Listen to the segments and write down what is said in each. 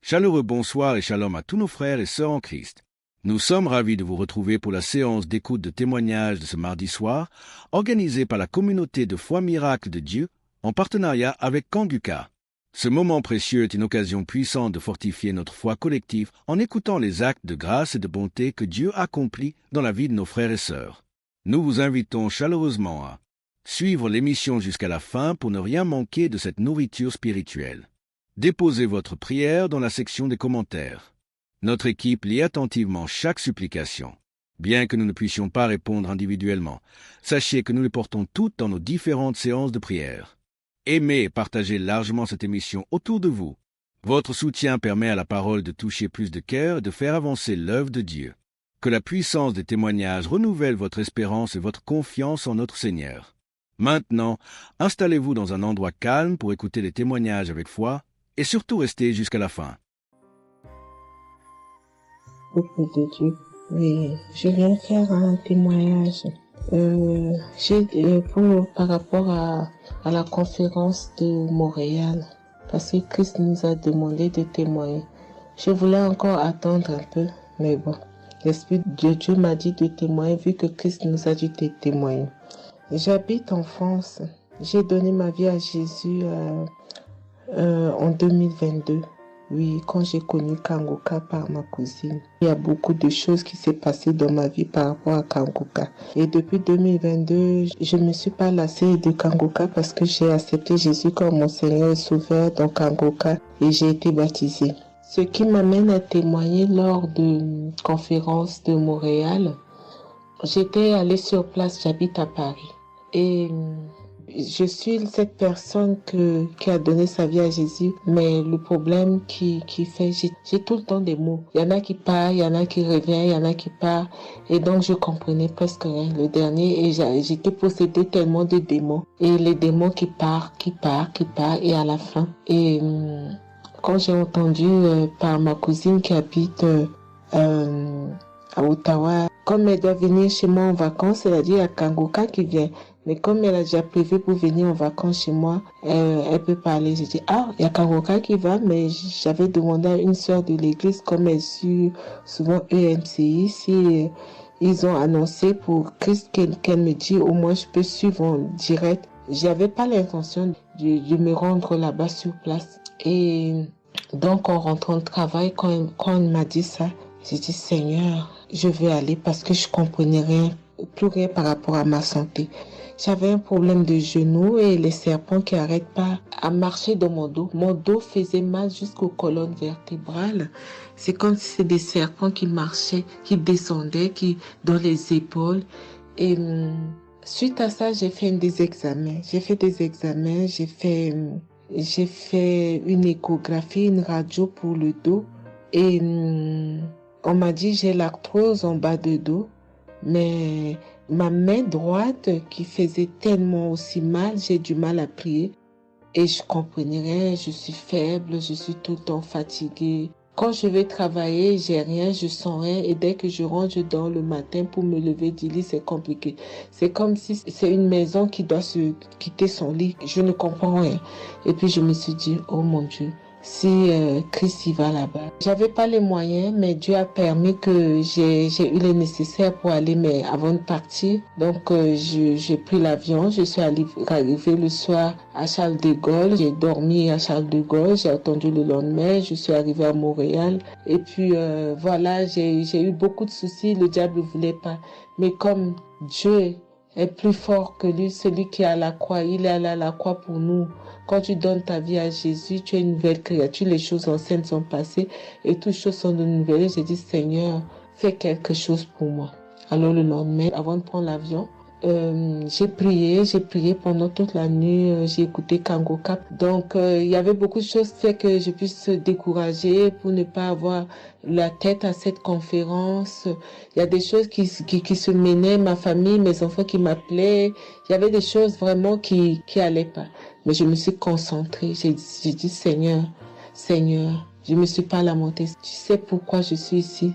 Chaleureux bonsoir et shalom à tous nos frères et sœurs en Christ. Nous sommes ravis de vous retrouver pour la séance d'écoute de témoignages de ce mardi soir, organisée par la communauté de foi miracle de Dieu, en partenariat avec Kanguka. Ce moment précieux est une occasion puissante de fortifier notre foi collective en écoutant les actes de grâce et de bonté que Dieu accomplit dans la vie de nos frères et sœurs. Nous vous invitons chaleureusement à suivre l'émission jusqu'à la fin pour ne rien manquer de cette nourriture spirituelle. Déposez votre prière dans la section des commentaires. Notre équipe lit attentivement chaque supplication. Bien que nous ne puissions pas répondre individuellement, sachez que nous les portons toutes dans nos différentes séances de prière. Aimez et partagez largement cette émission autour de vous. Votre soutien permet à la parole de toucher plus de cœurs et de faire avancer l'œuvre de Dieu. Que la puissance des témoignages renouvelle votre espérance et votre confiance en notre Seigneur. Maintenant, installez-vous dans un endroit calme pour écouter les témoignages avec foi et surtout restez jusqu'à la fin. Peuple de Dieu, oui, je viens faire un témoignage. Par rapport à la conférence de Montréal, parce que Christ nous a demandé de témoigner. Je voulais encore attendre un peu, mais bon, l'Esprit de Dieu m'a dit de témoigner vu que Christ nous a dit de témoigner. J'habite en France. J'ai donné ma vie à Jésus en 2022. Oui, quand j'ai connu Kanguka par ma cousine. Il y a beaucoup de choses qui s'est passées dans ma vie par rapport à Kanguka. Et depuis 2022, je ne me suis pas lassée de Kanguka parce que j'ai accepté Jésus comme mon Seigneur et Sauveur dans Kanguka et j'ai été baptisée. Ce qui m'amène à témoigner lors de conférence de Montréal, j'étais allée sur place, j'habite à Paris. Et je suis cette personne qui a donné sa vie à Jésus, mais le problème qui fait, j'ai tout le temps des mots. Il y en a qui partent, il y en a qui reviennent, il y en a qui partent. Et donc, je comprenais presque rien. Le dernier, et j'étais possédée tellement de démons. Et les démons qui partent, et à la fin. Et quand j'ai entendu par ma cousine qui habite à Ottawa, comme elle doit venir chez moi en vacances, elle a dit à Kanguka qui vient. Mais comme elle a déjà prévu pour venir en vacances chez moi, elle peut parler. J'ai dit, il y a Kanguka qui va, mais j'avais demandé à une sœur de l'église, comme elle suit souvent EMCI, si ils ont annoncé pour Christ qu'elle me dit, au moins je peux suivre en direct. J'avais pas l'intention de me rendre là-bas sur place. Et donc, en rentrant de travail, quand elle m'a dit ça, j'ai dit, Seigneur, je vais aller parce que je comprenais plus rien par rapport à ma santé. J'avais un problème de genou et les serpents qui n'arrêtent pas à marcher dans mon dos. Mon dos faisait mal jusqu'aux colonnes vertébrales. C'est comme si c'était des serpents qui marchaient, qui descendaient, dans les épaules. Et suite à ça, j'ai fait des examens. J'ai fait une échographie, une radio pour le dos. Et on m'a dit j'ai l'arthrose en bas de dos. Mais ma main droite qui faisait tellement aussi mal, j'ai du mal à plier. Et je comprenais rien, je suis faible, je suis tout le temps fatiguée. Quand je vais travailler, j'ai rien, je sens rien. Et dès que je rentre, je dors le matin pour me lever du lit, c'est compliqué. C'est comme si c'est une maison qui doit se quitter son lit. Je ne comprends rien. Et puis je me suis dit, oh mon Dieu, si Christ y va là-bas. J'avais pas les moyens, mais Dieu a permis que j'ai eu les nécessaires pour aller, mais avant de partir. Donc j'ai pris l'avion, je suis arrivée le soir à Charles de Gaulle. J'ai dormi à Charles de Gaulle, j'ai attendu le lendemain, je suis arrivée à Montréal. Et puis voilà, j'ai eu beaucoup de soucis, le diable ne voulait pas. Mais comme Dieu est plus fort que lui, celui qui est à la croix, il est allé à la croix pour nous. Quand tu donnes ta vie à Jésus, tu es une nouvelle créature, les choses anciennes sont passées et toutes choses sont de nouvelles. J'ai dit, Seigneur, fais quelque chose pour moi. Alors le lendemain, avant de prendre l'avion, j'ai prié pendant toute la nuit, j'ai écouté Kanguka. Donc il y avait beaucoup de choses qui fait que je puisse décourager pour ne pas avoir la tête à cette conférence. Il y a des choses qui se menaient, ma famille, mes enfants qui m'appelaient. Il y avait des choses vraiment qui allaient pas. Mais je me suis concentrée. J'ai dit, Seigneur, je me suis pas lamentée. Tu sais pourquoi je suis ici.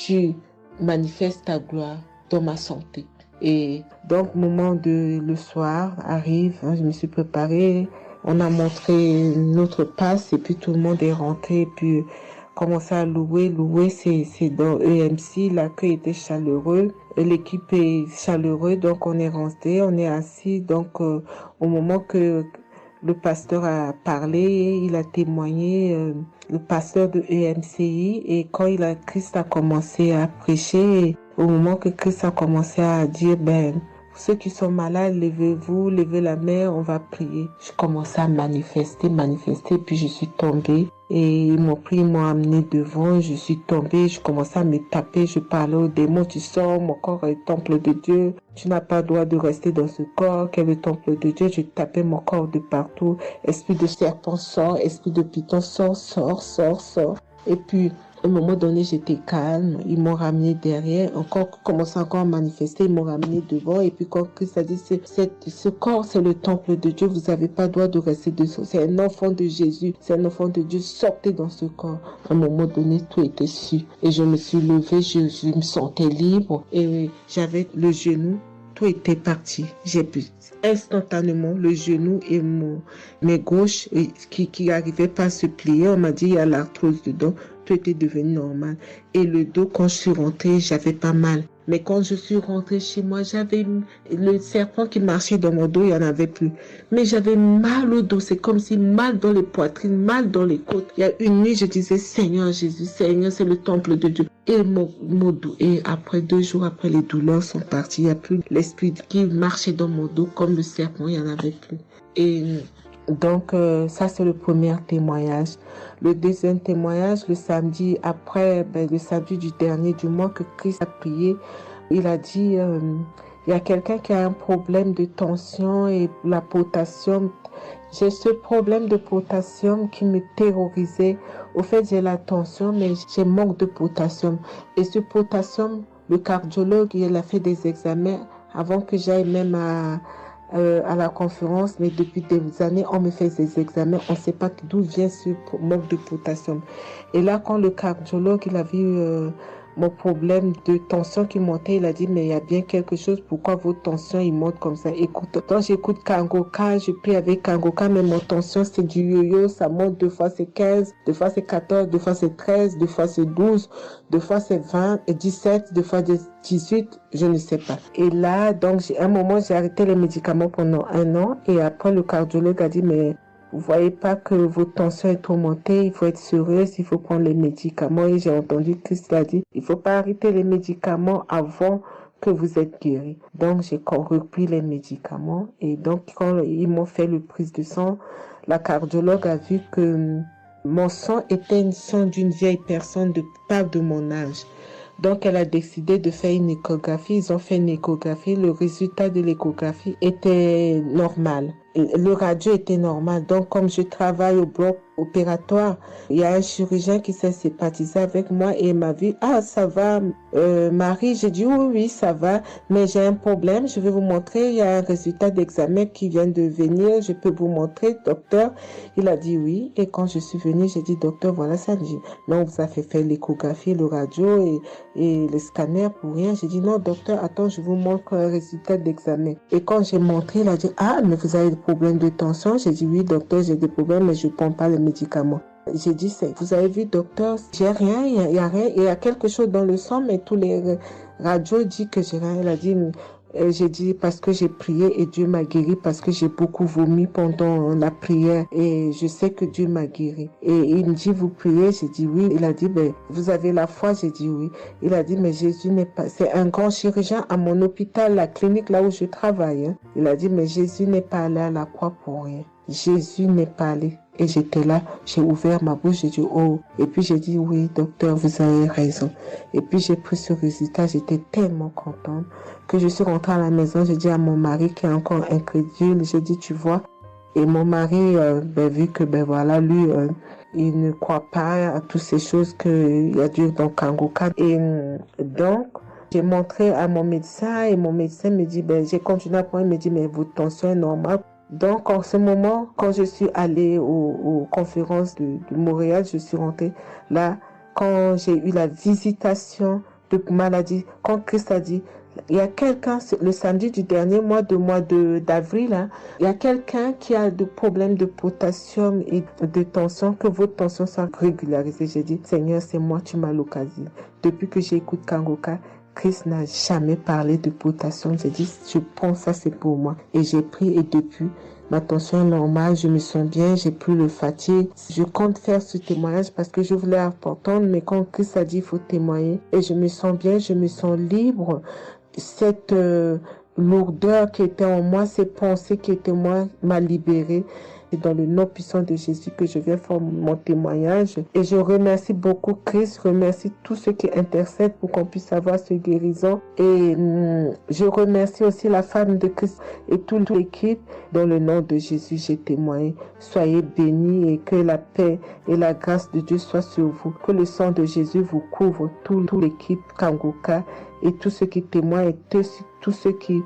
Tu manifestes ta gloire dans ma santé. Et donc, le soir arrive, je me suis préparée, On a montré notre passe et puis tout le monde est rentré et puis commencé à louer. Louer, c'est dans EMC, l'accueil était chaleureux, l'équipe est chaleureuse, donc on est rentré, on est assis. Donc au moment que le pasteur a parlé, il a témoigné, le pasteur de EMCI, et quand Christ a commencé à prêcher, au moment que Christ a commencé à dire, ceux qui sont malades, levez-vous, levez la main, on va prier. Je commençais à manifester, puis je suis tombée. Et ils m'ont pris, ils m'ont amené devant, je suis tombée, je commençais à me taper, je parlais aux démons, tu sors, mon corps est le temple de Dieu, tu n'as pas le droit de rester dans ce corps, qui est le temple de Dieu, je tapais mon corps de partout, esprit de serpent sort, esprit de python sort. Et puis, à un moment donné, j'étais calme. Ils m'ont ramené derrière. Commençait encore à manifester. Ils m'ont ramené devant. Et puis, quand Christ a dit, ce corps, c'est le temple de Dieu. Vous n'avez pas le droit de rester dessous. C'est un enfant de Jésus. C'est un enfant de Dieu. Sortez dans ce corps. À un moment donné, tout était su. Et je me suis levée. Je me sentais libre. Et j'avais le genou. Tout était parti. J'ai pu instantanément le genou et mes gauches qui n'arrivaient pas à se plier. On m'a dit, il y a l'arthrose dedans. Tout était devenu normal. Et le dos, quand je suis rentrée, j'avais pas mal. Mais quand je suis rentrée chez moi, j'avais le serpent qui marchait dans mon dos, il n'y en avait plus. Mais j'avais mal au dos. C'est comme si mal dans les poitrines, mal dans les côtes. Il y a une nuit, je disais, Seigneur Jésus, Seigneur, c'est le temple de Dieu. Et mon dos. Et après 2 jours, après, les douleurs sont parties. Il n'y a plus l'esprit qui marchait dans mon dos comme le serpent, il n'y en avait plus. Et donc, ça, c'est le premier témoignage. Le deuxième témoignage, le samedi après, le samedi du dernier du mois que Christ a prié, il a dit, il y a quelqu'un qui a un problème de tension et la potassium. J'ai ce problème de potassium qui me terrorisait. Au fait, j'ai la tension, mais j'ai manque de potassium. Et ce potassium, le cardiologue, il a fait des examens avant que j'aille même à la conférence, mais depuis des années, on me fait des examens, on ne sait pas d'où vient ce manque de potassium. Et là, quand le cardiologue, il a vu mon problème de tension qui montait, il a dit, mais il y a bien quelque chose, pourquoi votre tension, il monte comme ça? Écoute, quand j'écoute Kangoka, je prie avec Kangoka, mais mon tension, c'est du yo-yo, ça monte, 2 fois c'est 15, 2 fois c'est 14, 2 fois c'est 13, 2 fois c'est 12, 2 fois c'est 20, et 17, 2 fois 18, je ne sais pas. Et là, donc, à un moment, j'ai arrêté les médicaments pendant 1 an, et après, le cardiologue a dit, mais vous voyez pas que votre tension est trop montée, il faut être sérieuse, il faut prendre les médicaments. Et j'ai entendu Christ a dit, il faut pas arrêter les médicaments avant que vous êtes guéri. Donc, j'ai repris les médicaments. Et donc, quand ils m'ont fait le prise de sang, la cardiologue a vu que mon sang était une sang d'une vieille personne, pas de mon âge. Donc, elle a décidé de faire une échographie. Ils ont fait une échographie. Le résultat de l'échographie était normal. Le radio était normal. Donc, comme je travaille au bloc opératoire, il y a un chirurgien qui s'est sympathisé avec moi et il m'a vu. Ah, ça va, Marie? J'ai dit oui, ça va, mais j'ai un problème. Je vais vous montrer. Il y a un résultat d'examen qui vient de venir. Je peux vous montrer, docteur. Il a dit oui. Et quand je suis venue, j'ai dit, docteur, voilà ça. Dit, non, vous avez fait l'échographie, le radio et le scanner pour rien. J'ai dit, non, docteur, attends, je vous montre un résultat d'examen. Et quand j'ai montré, il a dit, ah, mais vous avez des problèmes de tension? J'ai dit, oui, docteur, j'ai des problèmes, mais je ne prends pas les médicaments. J'ai dit, vous avez vu, docteur, j'ai rien, il y a rien, il y a quelque chose dans le sang, mais tous les radios disent que j'ai rien. Il a dit, j'ai dit parce que j'ai prié et Dieu m'a guéri, parce que j'ai beaucoup vomi pendant la prière et je sais que Dieu m'a guéri. Et il me dit, vous priez? J'ai dit oui. Il a dit, vous avez la foi? J'ai dit oui. Il a dit, mais Jésus n'est pas, c'est un grand chirurgien à mon hôpital, la clinique là où je travaille. Hein. Il a dit, mais Jésus n'est pas allé à la croix pour rien. Jésus n'est pas allé. Et j'étais là, j'ai ouvert ma bouche, j'ai dit oh. Et puis j'ai dit oui, docteur, vous avez raison. Et puis j'ai pris ce résultat, j'étais tellement contente que je suis rentrée à la maison, j'ai dit à mon mari qui est encore incrédule, j'ai dit tu vois. Et mon mari, vu que voilà, lui, il ne croit pas à toutes ces choses qu'il y a Dieu dans Kangoka. Et donc, j'ai montré à mon médecin et mon médecin me dit, j'ai continué à prendre, il me dit, mais votre tension est normale. Donc, en ce moment, quand je suis allée aux conférences de Montréal, je suis rentrée là, quand j'ai eu la visitation de maladie, quand Christ a dit, Il y a quelqu'un, le samedi du dernier mois d'avril, hein, il y a quelqu'un qui a des problèmes de potassium et de tension, que votre tension soit régularisée. J'ai dit, Seigneur, c'est moi, tu m'as localisé. Depuis que j'écoute Kangoka, Christ n'a jamais parlé de potassium. J'ai dit, je prends ça, c'est pour moi. Et j'ai pris, et depuis, ma tension est normale, je me sens bien, j'ai plus le fatigue. Je compte faire ce témoignage parce que je voulais apprendre, mais quand Christ a dit, il faut témoigner. Et je me sens bien, je me sens libre. Cette lourdeur qui était en moi, ces pensées qui étaient en moi, m'a libérée. C'est dans le nom puissant de Jésus que je viens faire mon témoignage. Et je remercie beaucoup Christ, remercie tous ceux qui intercèdent pour qu'on puisse avoir ce guérison. Et je remercie aussi la femme de Christ et toute l'équipe. Dans le nom de Jésus, j'ai témoigné. Soyez bénis et que la paix et la grâce de Dieu soient sur vous. Que le sang de Jésus vous couvre, toute l'équipe Kangoka et tous ceux qui témoignent et tous ceux qui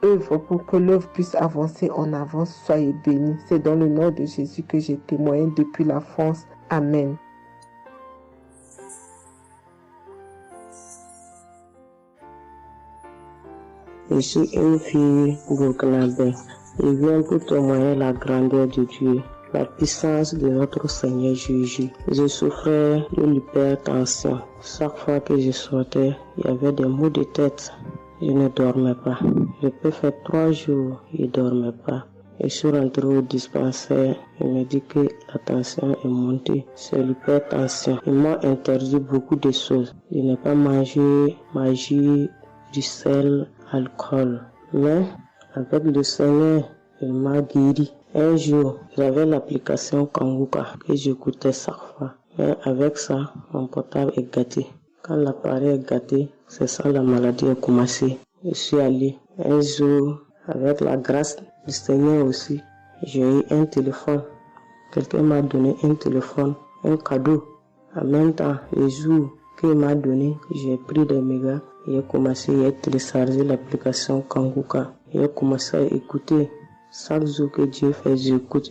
œuvre pour que l'œuvre puisse avancer en avant. Soyez bénis. C'est dans le nom de Jésus que j'ai témoigné depuis la France. Amen. Je suis une fille burkinabé. Je viens pour témoigner la grandeur de Dieu, la puissance de notre Seigneur Jésus. Je souffrais de l'hypertension. Chaque fois que je sortais, il y avait des maux de tête. Je ne dormais pas. Je peux faire 3 jours, je ne dormais pas. Je suis rentré au dispensaire. Il m'a dit que la tension est montée. C'est l'hypertension. Ils m'ont interdit beaucoup de choses. Je n'ai pas mangé, du sel, alcool. Mais avec le Seigneur, il m'a guéri. Un jour, j'avais l'application Kangoka que j'écoutais chaque fois. Mais avec ça, mon portable est gâté. Quand l'appareil est gâté, c'est ça la maladie a commencé. Je suis allé un jour, avec la grâce du Seigneur aussi, j'ai eu un téléphone. Quelqu'un m'a donné un téléphone, un cadeau. En même temps, le jour qu'il m'a donné, j'ai pris des mégas et j'ai commencé à télécharger l'application Kangoka. J'ai commencé à écouter. Chaque jour que Dieu fait, j'écoute.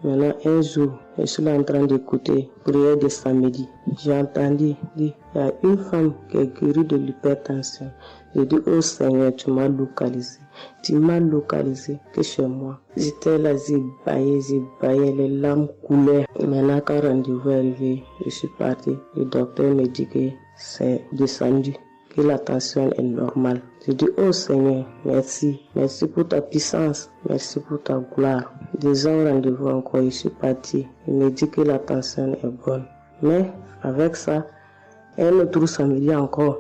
Maintenant, un jour, je suis là en train d'écouter prière de samedi. J'ai entendu dire, il y a une femme qui est guérie de l'hypertension. J'ai dit, oh Seigneur, tu m'as localisé. Tu m'as localisé que chez moi. J'étais là, j'ai baillé, les larmes coulaient. Maintenant, quand le rendez-vous est arrivé, je suis parti. Le docteur me dit que c'est descendu, que la tension est normale. Je dis, oh Seigneur, merci. Merci pour ta puissance. Merci pour ta gloire. Déjà au rendez-vous encore, je suis parti. Il me dit que la tension est bonne. Mais avec ça, un autre samedi encore,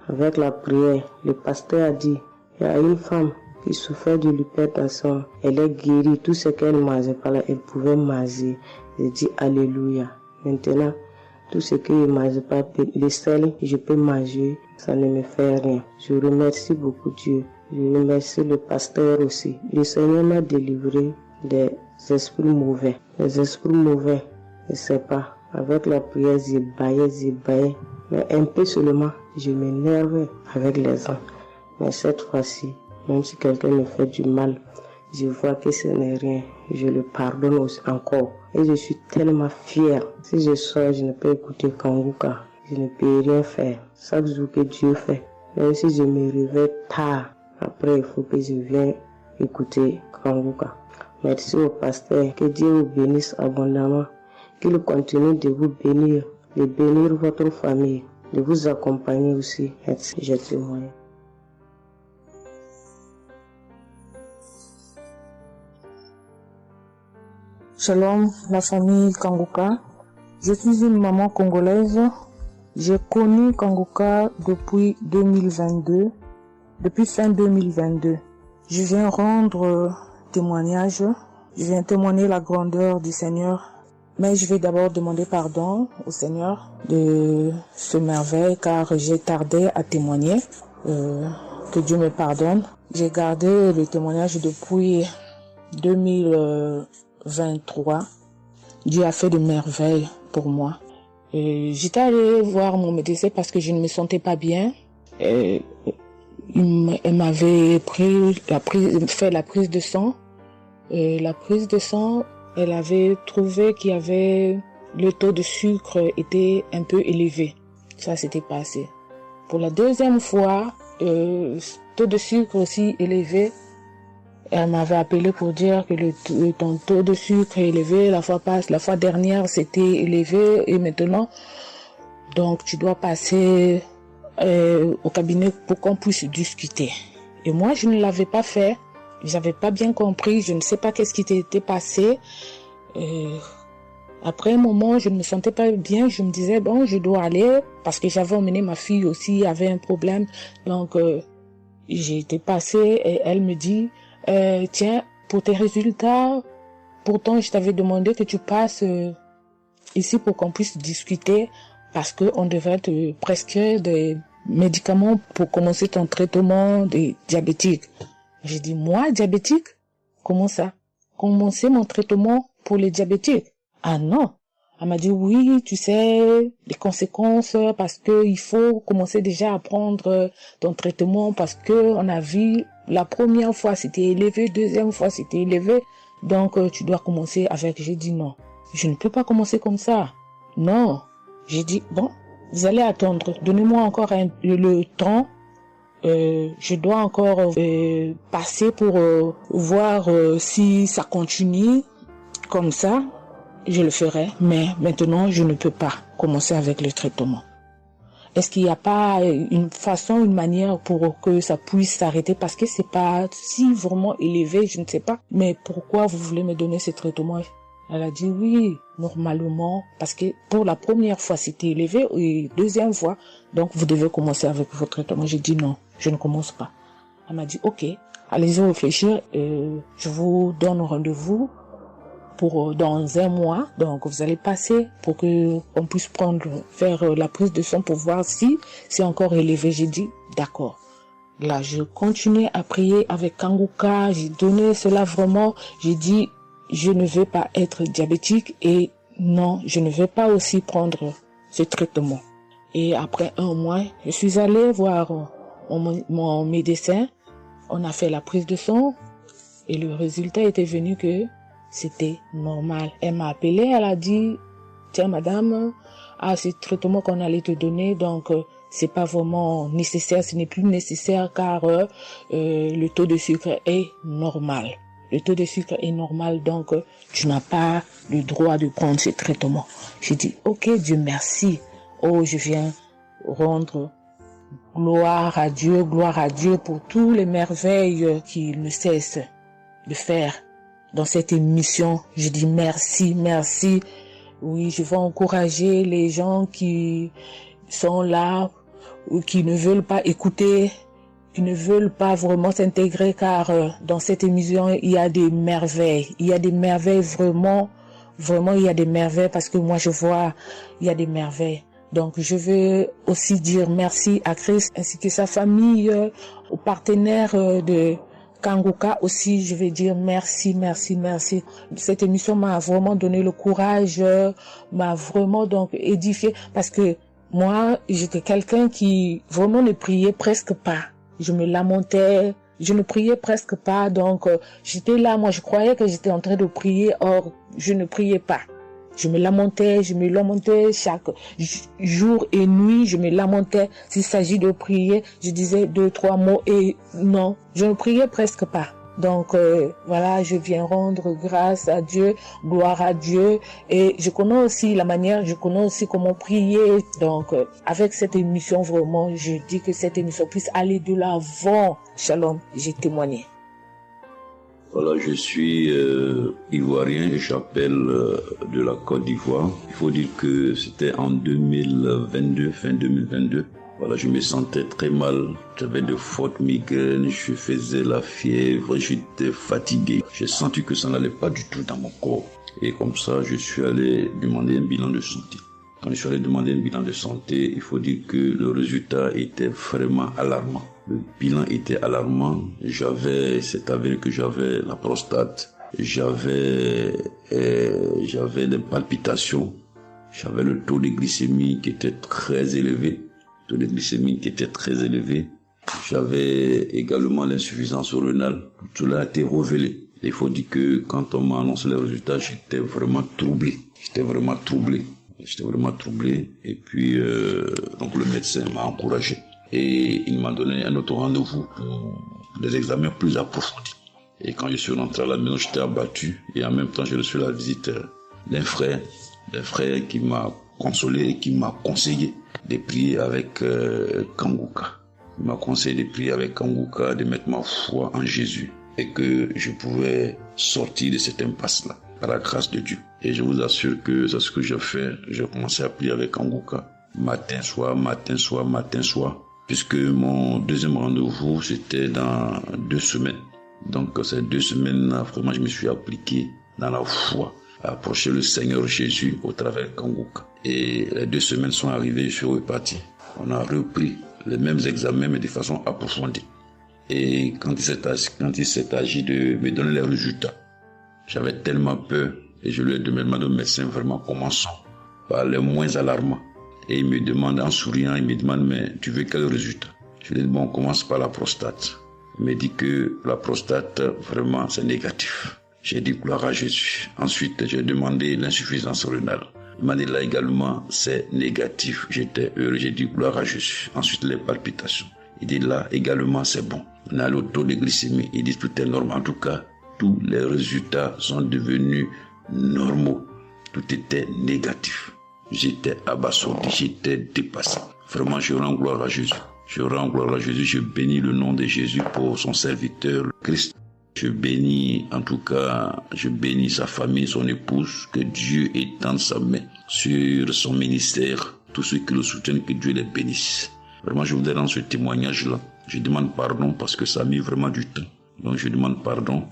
avec la prière, le pasteur a dit, il y a une femme qui souffrait de l'hypertension. Elle est guérie. Tout ce qu'elle mangeait pas là, elle pouvait manger. Je dis, alléluia. Maintenant, tout ce que je ne mange pas, le sel, je peux manger, ça ne me fait rien. Je remercie beaucoup Dieu. Je remercie le pasteur aussi. Le Seigneur m'a délivré des esprits mauvais. Les esprits mauvais, je ne sais pas. Avec la prière, j'ai baillé. Mais un peu seulement, je m'énervais avec les gens. Mais cette fois-ci, même si quelqu'un me fait du mal, je vois que ce n'est rien. Je le pardonne aussi encore. Et je suis tellement fière. Si je sors, je ne peux écouter Kangoka. Je ne peux rien faire. Chaque jour que Dieu fait. Même si je me réveille tard, après il faut que je vienne écouter Kangoka. Merci au pasteur. Que Dieu vous bénisse abondamment. Qu'il continue de vous bénir, de bénir votre famille, de vous accompagner aussi. Merci, je témoigne. Shalom, la famille Kangoka. Je suis une maman congolaise. J'ai connu Kangoka depuis 2022, depuis fin 2022. Je viens rendre témoignage. Je viens témoigner la grandeur du Seigneur. Mais je vais d'abord demander pardon au Seigneur de ce merveille car j'ai tardé à témoigner. Que Dieu me pardonne. J'ai gardé le témoignage depuis 2023. Dieu a fait de merveilles pour moi. J'étais allée voir mon médecin parce que je ne me sentais pas bien. Elle m'avait fait la prise de sang. La prise de sang, elle avait trouvé qu'il y avait le taux de sucre était un peu élevé. Ça s'était passé. Pour la deuxième fois, taux de sucre aussi élevé. Elle m'avait appelé pour dire que ton taux de sucre est élevé, la fois dernière c'était élevé et maintenant, donc tu dois passer au cabinet pour qu'on puisse discuter. Et moi, je ne l'avais pas fait, j'avais pas bien compris, je ne sais pas qu'est-ce qui était passé. Après un moment, je ne me sentais pas bien, je me disais, bon, je dois aller, parce que j'avais emmené ma fille aussi, avait un problème. Donc, j'ai été passée et elle me dit, tiens, pour tes résultats, pourtant je t'avais demandé que tu passes ici pour qu'on puisse discuter, parce qu'on devrait te prescrire des médicaments pour commencer ton traitement des diabétiques. J'ai dit, moi, diabétique? Comment ça? Commencer mon traitement pour les diabétiques? Ah non. Elle m'a dit, oui, tu sais, les conséquences, parce que il faut commencer déjà à prendre ton traitement, parce que on a vu, la première fois c'était élevé, deuxième fois c'était élevé, donc tu dois commencer avec. J'ai dit non, je ne peux pas commencer comme ça. Non. J'ai dit, bon, vous allez attendre, donnez-moi encore le temps. Je dois encore passer pour voir si ça continue comme ça. Je le ferai, mais maintenant je ne peux pas commencer avec le traitement. Est-ce qu'il n'y a pas une façon, une manière pour que ça puisse s'arrêter, parce que c'est pas si vraiment élevé, je ne sais pas. Mais pourquoi vous voulez me donner ce traitement? Elle a dit oui, normalement, parce que pour la première fois c'était élevé et deuxième fois, donc vous devez commencer avec votre traitement. J'ai dit non, je ne commence pas. Elle m'a dit ok, allez-y réfléchir, je vous donne rendez-vous pour dans un mois, donc vous allez passer pour que on puisse faire la prise de sang pour voir si c'est encore élevé. J'ai dit d'accord. Là, je continuais à prier avec Kanguka, j'ai donné cela vraiment, j'ai dit je ne veux pas être diabétique et non, je ne veux pas aussi prendre ce traitement. Et après un mois, je suis allée voir mon médecin, on a fait la prise de sang et le résultat était venu que c'était normal. Elle m'a appelé, elle a dit, tiens madame, ce traitement qu'on allait te donner, donc c'est pas vraiment nécessaire, ce n'est plus nécessaire car le taux de sucre est normal. Le taux de sucre est normal, donc tu n'as pas le droit de prendre ce traitement. J'ai dit, ok, Dieu merci. Oh, je viens rendre gloire à Dieu pour toutes les merveilles qu'il ne cesse de faire dans cette émission. Je dis merci, merci. Oui, je vais encourager les gens qui sont là ou qui ne veulent pas écouter, qui ne veulent pas vraiment s'intégrer, car dans cette émission, il y a des merveilles. Il y a des merveilles vraiment, il y a des merveilles parce que moi je vois, il y a des merveilles. Donc je veux aussi dire merci à Christ ainsi que sa famille, aux partenaires de Kanguka aussi, je vais dire merci. Cette émission m'a vraiment donné le courage, m'a vraiment donc édifié, parce que moi, j'étais quelqu'un qui vraiment ne priait presque pas. Je me lamentais, je ne priais presque pas, donc j'étais là, moi je croyais que j'étais en train de prier, or je ne priais pas. Je me lamentais chaque jour et nuit, je me lamentais. S'il s'agit de prier, je disais 2-3 mots et non, je ne priais presque pas. Donc voilà, je viens rendre grâce à Dieu, gloire à Dieu, et je connais aussi comment prier. Donc avec cette émission, vraiment, je dis que cette émission puisse aller de l'avant. Shalom, j'ai témoigné. Voilà, je suis ivoirien et j'appelle de la Côte d'Ivoire. Il faut dire que c'était en 2022, fin 2022. Voilà, je me sentais très mal. J'avais de fortes migraines, je faisais la fièvre, j'étais fatigué. J'ai senti que ça n'allait pas du tout dans mon corps. Et comme ça, je suis allé demander un bilan de santé. Quand je suis allé demander un bilan de santé, il faut dire que le résultat était vraiment alarmant. Le bilan était alarmant. C'est avéré que j'avais la prostate. J'avais des palpitations. J'avais le taux de glycémie qui était très élevé. J'avais également l'insuffisance rénale. Tout cela a été révélé. Il faut dire que quand on m'a annoncé les résultats, j'étais vraiment troublé. Et puis, donc le médecin m'a encouragé. Et il m'a donné un autre rendez-vous pour des examens plus approfondis. Et quand je suis rentré à la maison, j'étais abattu. Et en même temps, j'ai reçu la visite d'un frère qui m'a consolé et qui m'a conseillé de prier avec Kanguka. Il m'a conseillé de prier avec Kanguka, de mettre ma foi en Jésus et que je pouvais sortir de cette impasse-là par la grâce de Dieu. Et je vous assure que c'est ce que j'ai fait. J'ai commencé à prier avec Kanguka matin, soir, puisque mon deuxième rendez-vous, c'était dans 2 semaines. Donc ces 2 semaines-là, vraiment, je me suis appliqué dans la foi à approcher le Seigneur Jésus au travers de Kanguka. Et les 2 semaines sont arrivées, je suis reparti. On a repris les mêmes examens, mais de façon approfondie. Et quand il s'est agi de me donner les résultats, j'avais tellement peur. Et je lui ai demandé au médecin, vraiment, commençons par les moins alarmants. Et il me demande, en souriant, mais tu veux quel résultat? Je lui ai dit, bon, on commence par la prostate. Il me dit que la prostate, vraiment, c'est négatif. J'ai dit, gloire à Jésus. Ensuite, j'ai demandé l'insuffisance rénale. Il m'a dit, là également, c'est négatif. J'étais heureux, j'ai dit, gloire à Jésus. Ensuite, les palpitations. Il dit, là également, c'est bon. On a le taux de glycémie. Il dit, tout est normal. En tout cas, tous les résultats sont devenus normaux. Tout était négatif. J'étais abasourdi, j'étais dépassé. Vraiment, je rends gloire à Jésus. Je rends gloire à Jésus. Je bénis le nom de Jésus pour son serviteur, le Christ. Je bénis, en tout cas, je bénis sa famille, son épouse, que Dieu étende sa main sur son ministère. Tous ceux qui le soutiennent, que Dieu les bénisse. Vraiment, je voudrais dans ce témoignage-là, je demande pardon parce que ça a mis vraiment du temps. Donc, je demande pardon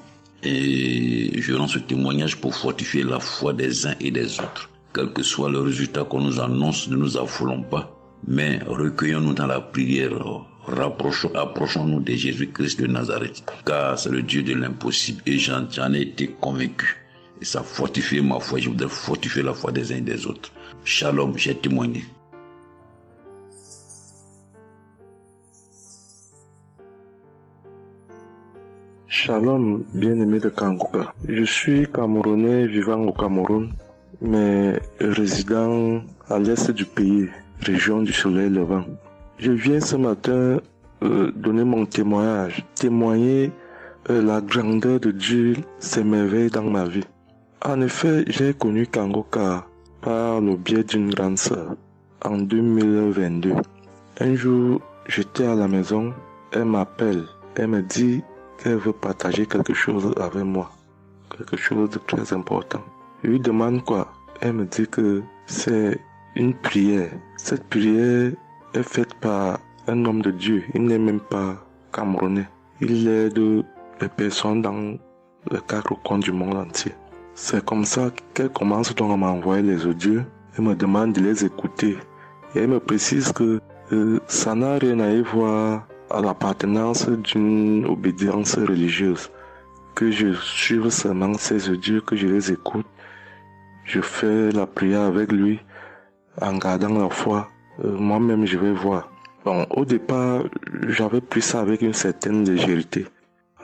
et je rends ce témoignage pour fortifier la foi des uns et des autres. Quel que soit le résultat qu'on nous annonce, ne nous affolons pas, mais recueillons-nous dans la prière. Approchons-nous de Jésus-Christ de Nazareth, car c'est le Dieu de l'impossible et j'en ai été convaincu. Et ça fortifie ma foi, je voudrais fortifier la foi des uns et des autres. Shalom, j'ai témoigné. Shalom, bien-aimé de Kanguka. Je suis Camerounais vivant au Cameroun, mais résident à l'est du pays, région du soleil levant. Je viens ce matin donner mon témoignage, témoigner la grandeur de Dieu, ses merveilles dans ma vie. En effet, j'ai connu Kanguka par le biais d'une grande sœur en 2022. Un jour, j'étais à la maison, elle m'appelle, elle me dit qu'elle veut partager quelque chose avec moi, quelque chose de très important. Je lui demande quoi? Elle me dit que c'est une prière. Cette prière est faite par un homme de Dieu. Il n'est même pas camerounais. Il aide les personnes dans les 4 coins du monde entier. C'est comme ça qu'elle commence donc à m'envoyer les audios. Elle me demande de les écouter. Et elle me précise que ça n'a rien à y voir à l'appartenance d'une obédience religieuse. Que je suive seulement ces audios, que je les écoute. Je fais la prière avec lui en gardant la foi. Moi-même, je vais voir. Bon, au départ, j'avais pris ça avec une certaine légèreté.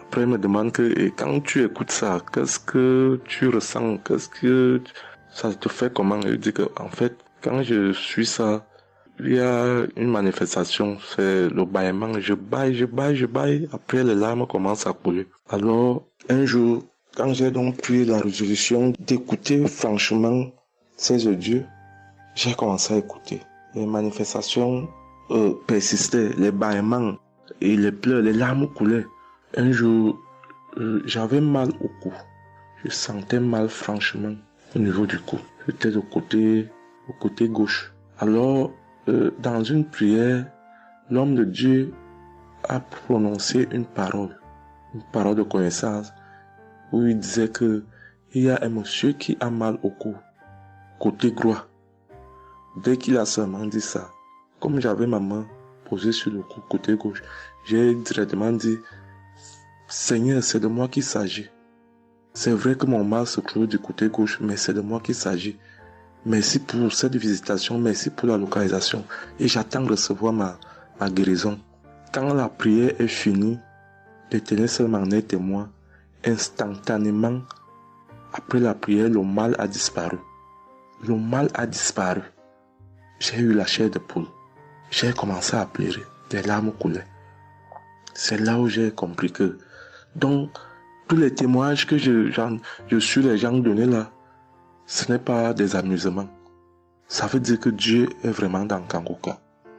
Après, il me demande que, et quand tu écoutes ça, qu'est-ce que tu ressens? Qu'est-ce que ça te fait comment? Je dis que, en fait, quand je suis ça, il y a une manifestation, c'est le bâillement. Je baille. Après, les larmes commencent à couler. Alors, un jour, quand j'ai donc pris la résolution d'écouter franchement ces audios, j'ai commencé à écouter. Les manifestations persistaient, les bâillements et les pleurs, les larmes coulaient. Un jour, j'avais mal au cou. Je sentais mal franchement au niveau du cou. J'étais au côté gauche. Alors, dans une prière, l'homme de Dieu a prononcé une parole de connaissance, où il disait que il y a un monsieur qui a mal au cou, côté droit. Dès qu'il a seulement dit ça, comme j'avais ma main posée sur le cou, côté gauche, j'ai directement dit, Seigneur, c'est de moi qu'il s'agit. C'est vrai que mon mal se trouve du côté gauche, mais c'est de moi qu'il s'agit. Merci pour cette visitation, merci pour la localisation. Et j'attends de recevoir ma guérison. Quand la prière est finie, l'Éternel seul m'en est témoin. Instantanément, après la prière, le mal a disparu. J'ai eu la chair de poule. J'ai commencé à pleurer. des larmes coulaient. C'est là où j'ai compris que, donc, tous les témoignages que je suis les gens donnés là, ce n'est pas des amusements. Ça veut dire que Dieu est vraiment dans Kangoka.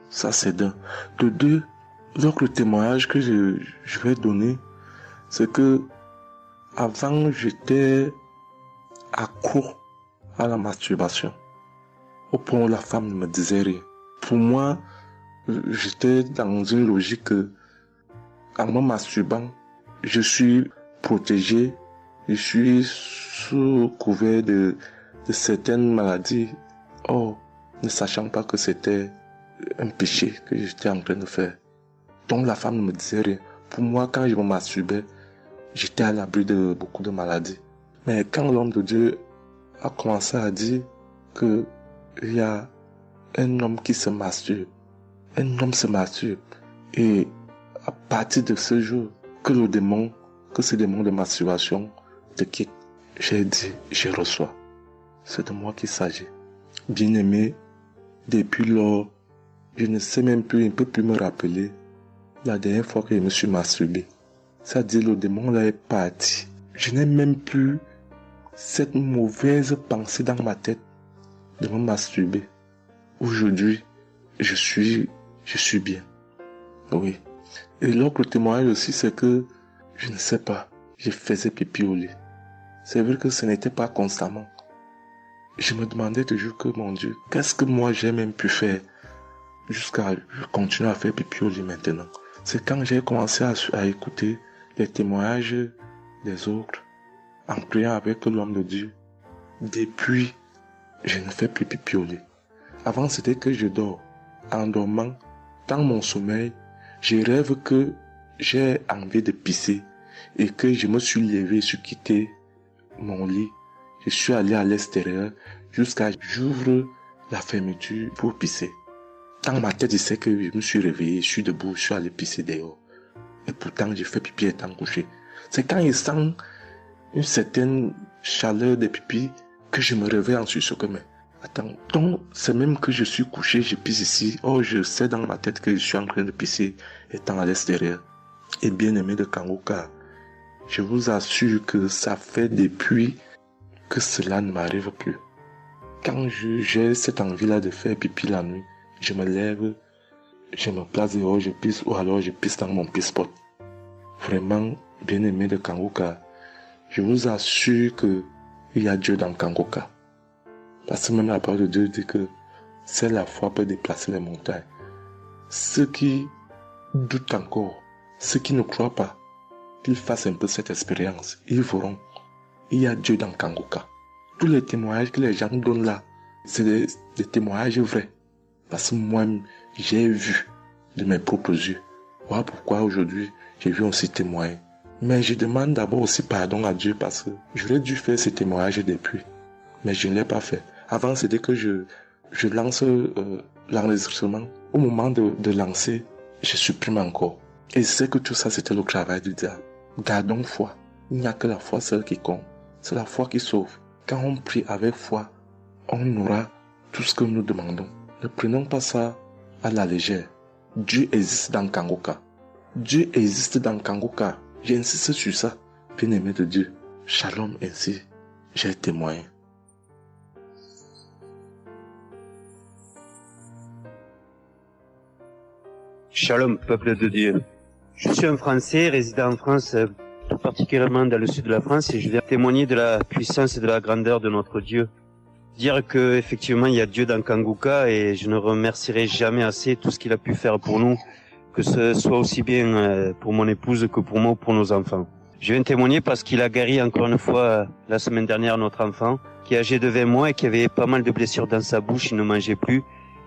Ça, c'est d'un. De deux, l'autre témoignage que je vais donner, c'est que avant, j'étais accro à la masturbation. Au point où la femme ne me disait rien. Pour moi, j'étais dans une logique que, en me masturbant, je suis protégé, je suis sous couvert de certaines maladies. Oh, ne sachant pas que c'était un péché que j'étais en train de faire. Donc la femme ne me disait rien. Pour moi, quand je me masturbais, j'étais à l'abri de beaucoup de maladies. Mais quand l'homme de Dieu a commencé à dire que il y a un homme qui se masturbe, un homme se masturbe, et à partir de ce jour, que ce démon de masturbation te quitte, j'ai dit, je reçois. C'est de moi qu'il s'agit. Bien-aimé, depuis lors, je ne sais même plus, je ne peux plus me rappeler la dernière fois que je me suis masturbé. C'est-à-dire, le démon là est parti. Je n'ai même plus cette mauvaise pensée dans ma tête de me masturber. Aujourd'hui, je suis bien. Oui. Et l'autre témoignage aussi, c'est que, je ne sais pas, je faisais pipi au lit. C'est vrai que ce n'était pas constamment. Je me demandais toujours que, mon Dieu, qu'est-ce que moi j'ai même pu faire jusqu'à continuer à faire pipi au lit maintenant. C'est quand j'ai commencé à écouter les témoignages des autres, en priant avec l'homme de Dieu. Depuis, je ne fais plus pipi au lit. Avant, c'était que je dors. En dormant, dans mon sommeil, je rêve que j'ai envie de pisser et que je me suis levé, je suis quitté mon lit. Je suis allé à l'extérieur jusqu'à j'ouvre la fermeture pour pisser. Dans ma tête, je sais que je me suis réveillé, je suis debout, je suis allé pisser dehors. Et pourtant, j'ai fait pipi étant couché. C'est quand je sens une certaine chaleur de pipi que je me réveille ensuite sur que mais attends, donc c'est même que je suis couché, je pisse ici. Oh, je sais dans ma tête que je suis en train de pisser étant à l'extérieur. Et bien aimé de Kangoka, je vous assure que ça fait depuis que cela ne m'arrive plus. Quand j'ai cette envie-là de faire pipi la nuit, je me lève, je me place dehors, je pisse, ou alors je pisse dans mon pisse-pot. Vraiment, bien aimé de Kangoka, je vous assure que il y a Dieu dans Kangoka. Parce que même la parole de Dieu dit que c'est la foi peut déplacer les montagnes. Ceux qui doutent encore, ceux qui ne croient pas, qu'ils fassent un peu cette expérience, ils verront. Il y a Dieu dans Kangoka. Tous les témoignages que les gens donnent là, c'est des témoignages vrais. Parce que moi, j'ai vu de mes propres yeux. Voilà pourquoi aujourd'hui, j'ai vu aussi témoigner. Mais je demande d'abord aussi pardon à Dieu parce que j'aurais dû faire ces témoignages depuis. Mais je ne l'ai pas fait. Avant, c'était que je lance l'enregistrement. Au moment de lancer, je supprime encore. Et je sais que tout ça, c'était le travail du diable. Gardons foi. Il n'y a que la foi seule qui compte. C'est la foi qui sauve. Quand on prie avec foi, on aura tout ce que nous demandons. Ne prenons pas ça à la légère. Dieu existe dans Kangoka. Dieu existe dans Kangoka. J'insiste sur ça. Bien-aimé de Dieu. Shalom ainsi. J'ai témoigné. Shalom, peuple de Dieu. Je suis un Français résidant en France, tout particulièrement dans le sud de la France, et je viens témoigner de la puissance et de la grandeur de notre Dieu. Dire que effectivement il y a Dieu dans Kangoka, et je ne remercierai jamais assez tout ce qu'il a pu faire pour nous, que ce soit aussi bien pour mon épouse que pour moi ou pour nos enfants. Je viens témoigner parce qu'il a guéri encore une fois la semaine dernière notre enfant, qui est âgé de 20 mois et qui avait pas mal de blessures dans sa bouche, il ne mangeait plus.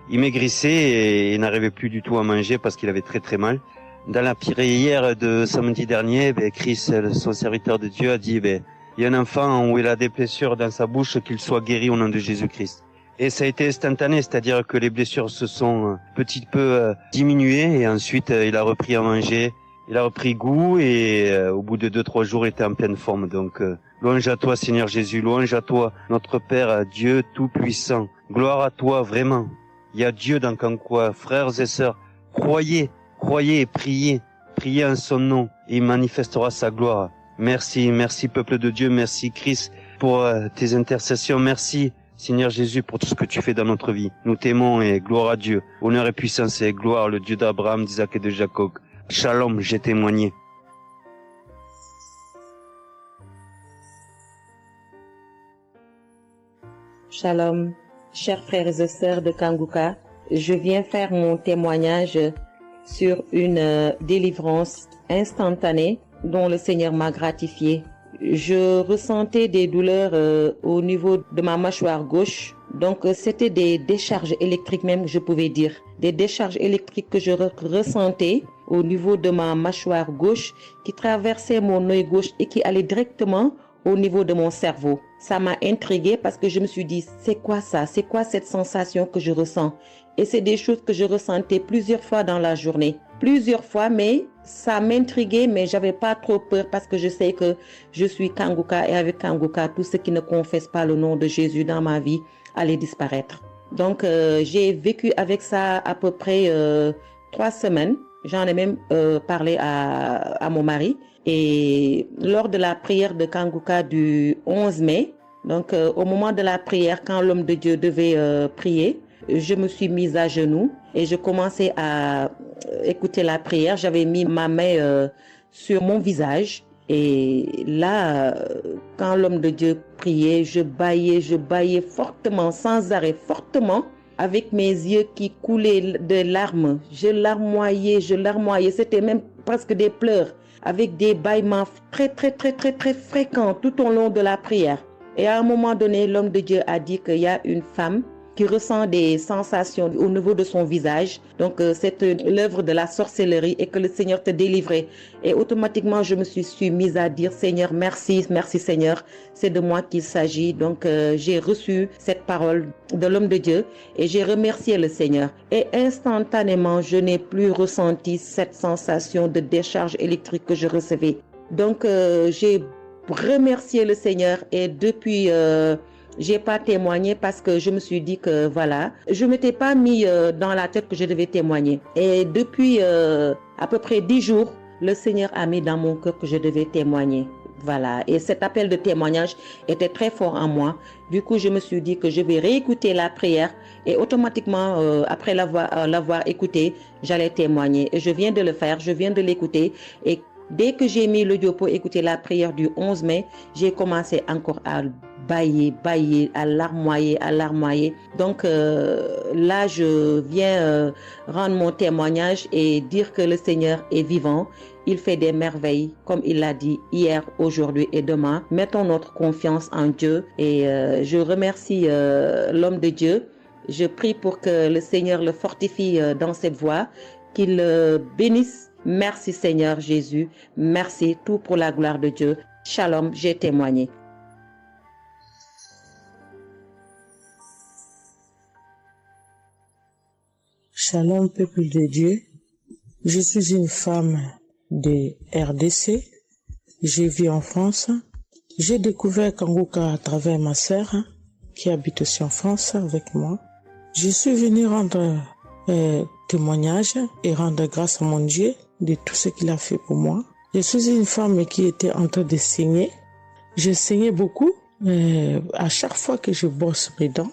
Il maigrissait et n'arrivait plus du tout à manger parce qu'il avait très très mal. Dans la prière de samedi dernier, Chris, son serviteur de Dieu, a dit il y a un enfant où il a des blessures dans sa bouche, qu'il soit guéri au nom de Jésus-Christ. Et ça a été instantané, c'est-à-dire que les blessures se sont petit peu diminuées et ensuite il a repris à manger, il a repris goût et au bout de 2-3 jours il était en pleine forme. Donc louange à toi Seigneur Jésus, louange à toi notre Père, Dieu Tout-Puissant. Gloire à toi vraiment. Il y a Dieu dans Kangoka, frères et sœurs, croyez Croyez et priez. Priez en son nom et il manifestera sa gloire. Merci, merci peuple de Dieu, merci Christ pour tes intercessions. Merci Seigneur Jésus pour tout ce que tu fais dans notre vie. Nous t'aimons et gloire à Dieu. Honneur et puissance et gloire, le Dieu d'Abraham, d'Isaac et de Jacob. Shalom, j'ai témoigné. Shalom, chers frères et sœurs de Kanguka. Je viens faire mon témoignage sur une délivrance instantanée dont le Seigneur m'a gratifié. Je ressentais des douleurs au niveau de ma mâchoire gauche. Donc c'était des décharges électriques même, je pouvais dire. Des décharges électriques que je ressentais au niveau de ma mâchoire gauche qui traversaient mon œil gauche et qui allaient directement au niveau de mon cerveau. Ça m'a intriguée parce que je me suis dit, c'est quoi ça? C'est quoi cette sensation que je ressens? Et c'est des choses que je ressentais plusieurs fois dans la journée. Plusieurs fois, mais ça m'intriguait, mais j'avais pas trop peur parce que je sais que je suis Kanguka et avec Kanguka, tout ce qui ne confesse pas le nom de Jésus dans ma vie allait disparaître. Donc, j'ai vécu avec ça à peu près 3 semaines. J'en ai même parlé à mon mari. Et lors de la prière de Kanguka du 11 mai, donc au moment de la prière, quand l'homme de Dieu devait prier, je me suis mise à genoux et je commençais à écouter la prière. J'avais mis ma main sur mon visage. Et là, quand l'homme de Dieu priait, je bâillais fortement, sans arrêt, fortement, avec mes yeux qui coulaient de larmes. Je larmoyais. C'était même presque des pleurs, avec des bâillements très fréquents tout au long de la prière. Et à un moment donné, l'homme de Dieu a dit qu'il y a une femme qui ressent des sensations au niveau de son visage. Donc, c'est l'œuvre de la sorcellerie et que le Seigneur te délivrait. Et automatiquement, je me suis mise à dire, Seigneur, merci Seigneur, c'est de moi qu'il s'agit. Donc, j'ai reçu cette parole de l'homme de Dieu et j'ai remercié le Seigneur. Et instantanément, je n'ai plus ressenti cette sensation de décharge électrique que je recevais. Donc, j'ai remercié le Seigneur et depuis... j'ai pas témoigné parce que je me suis dit que voilà, je m'étais pas mis dans la tête que je devais témoigner. Et depuis à peu près 10 jours, le Seigneur a mis dans mon cœur que je devais témoigner. Voilà. Et cet appel de témoignage était très fort en moi. Du coup, je me suis dit que je vais réécouter la prière et automatiquement, après l'avoir écouté, j'allais témoigner. Et je viens de le faire, je viens de l'écouter. Et dès que j'ai mis l'audio pour écouter la prière du 11 mai, j'ai commencé encore à bâiller, à larmoyer. Donc là, je viens rendre mon témoignage et dire que le Seigneur est vivant. Il fait des merveilles, comme il l'a dit hier, aujourd'hui et demain. Mettons notre confiance en Dieu et je remercie l'homme de Dieu. Je prie pour que le Seigneur le fortifie dans cette voie, qu'il le bénisse. Merci Seigneur Jésus. Merci, tout pour la gloire de Dieu. Shalom, j'ai témoigné. Shalom, peuple de Dieu. Je suis une femme de RDC. Je vis en France. J'ai découvert Kanguka à travers ma sœur qui habite aussi en France avec moi. Je suis venue rendre témoignage et rendre grâce à mon Dieu de tout ce qu'il a fait pour moi. Je suis une femme qui était en train de saigner. Je saignais beaucoup. À chaque fois que je brosse mes dents,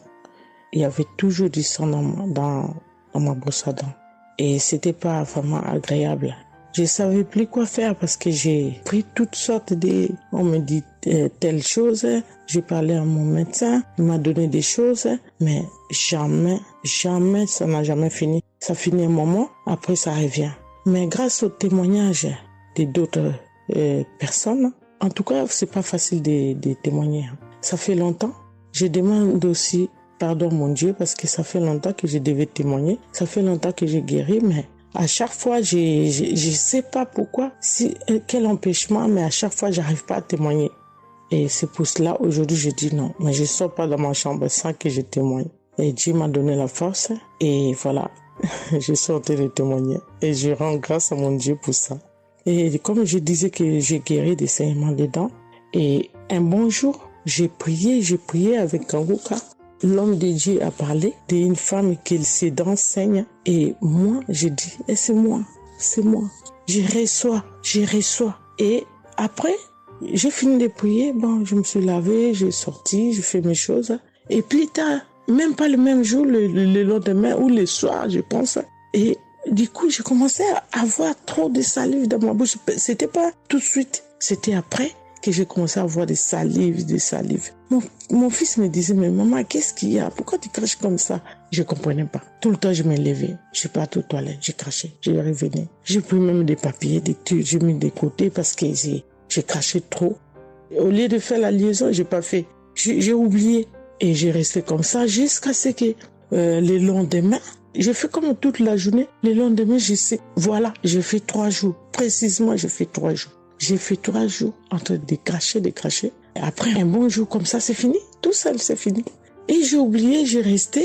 il y avait toujours du sang dans ma brosse à dents. Et c'était pas vraiment agréable. Je savais plus quoi faire parce que j'ai pris toutes sortes de... On me dit telle chose. J'ai parlé à mon médecin. Il m'a donné des choses. Mais jamais, ça n'a jamais fini. Ça finit un moment, après ça revient. Mais grâce au témoignage de d'autres personnes, en tout cas, c'est pas facile de témoigner. Ça fait longtemps. Je demande aussi pardon mon Dieu parce que ça fait longtemps que je devais témoigner. Ça fait longtemps que j'ai guéri, mais à chaque fois, je sais pas pourquoi, quel empêchement, mais à chaque fois, j'arrive pas à témoigner. Et c'est pour cela, aujourd'hui, je dis non. Mais je sors pas dans ma chambre sans que je témoigne. Et Dieu m'a donné la force. Et voilà, je suis en train de témoigner. Et je rends grâce à mon Dieu pour ça. Et comme je disais que j'ai guéri des saignements des dents. Et un bon jour, j'ai prié avec Kanguka. L'homme de Dieu a parlé d'une femme qui ses dents saignent. Et moi, j'ai dit, et c'est moi. c'est moi. Je reçois. Et après, j'ai fini de prier. Bon, je me suis lavé, j'ai sorti, j'ai fait mes choses. Et plus tard, même pas le même jour, le lendemain ou le soir, je pense. Et du coup, j'ai commencé à avoir trop de salive dans ma bouche. C'était pas tout de suite, c'était après que j'ai commencé à avoir des salives. Mon fils me disait, mais maman, qu'est-ce qu'il y a? Pourquoi tu craches comme ça? Je comprenais pas. Tout le temps, je me levais. Je suis parti aux toilettes, j'ai craché, je revenais. J'ai pris même des papiers, des trucs, j'ai mis de côté parce que j'ai craché trop. Au lieu de faire la liaison, j'ai pas fait. J'ai oublié. Et j'ai resté comme ça jusqu'à ce que le lendemain, j'ai fait comme toute la journée. Le lendemain, je sais, voilà, j'ai fait 3 jours. Précisément, j'ai fait 3 jours. J'ai fait 3 jours en train de cracher. Et après, un bon jour comme ça, c'est fini. Tout seul, c'est fini. Et j'ai oublié, j'ai resté.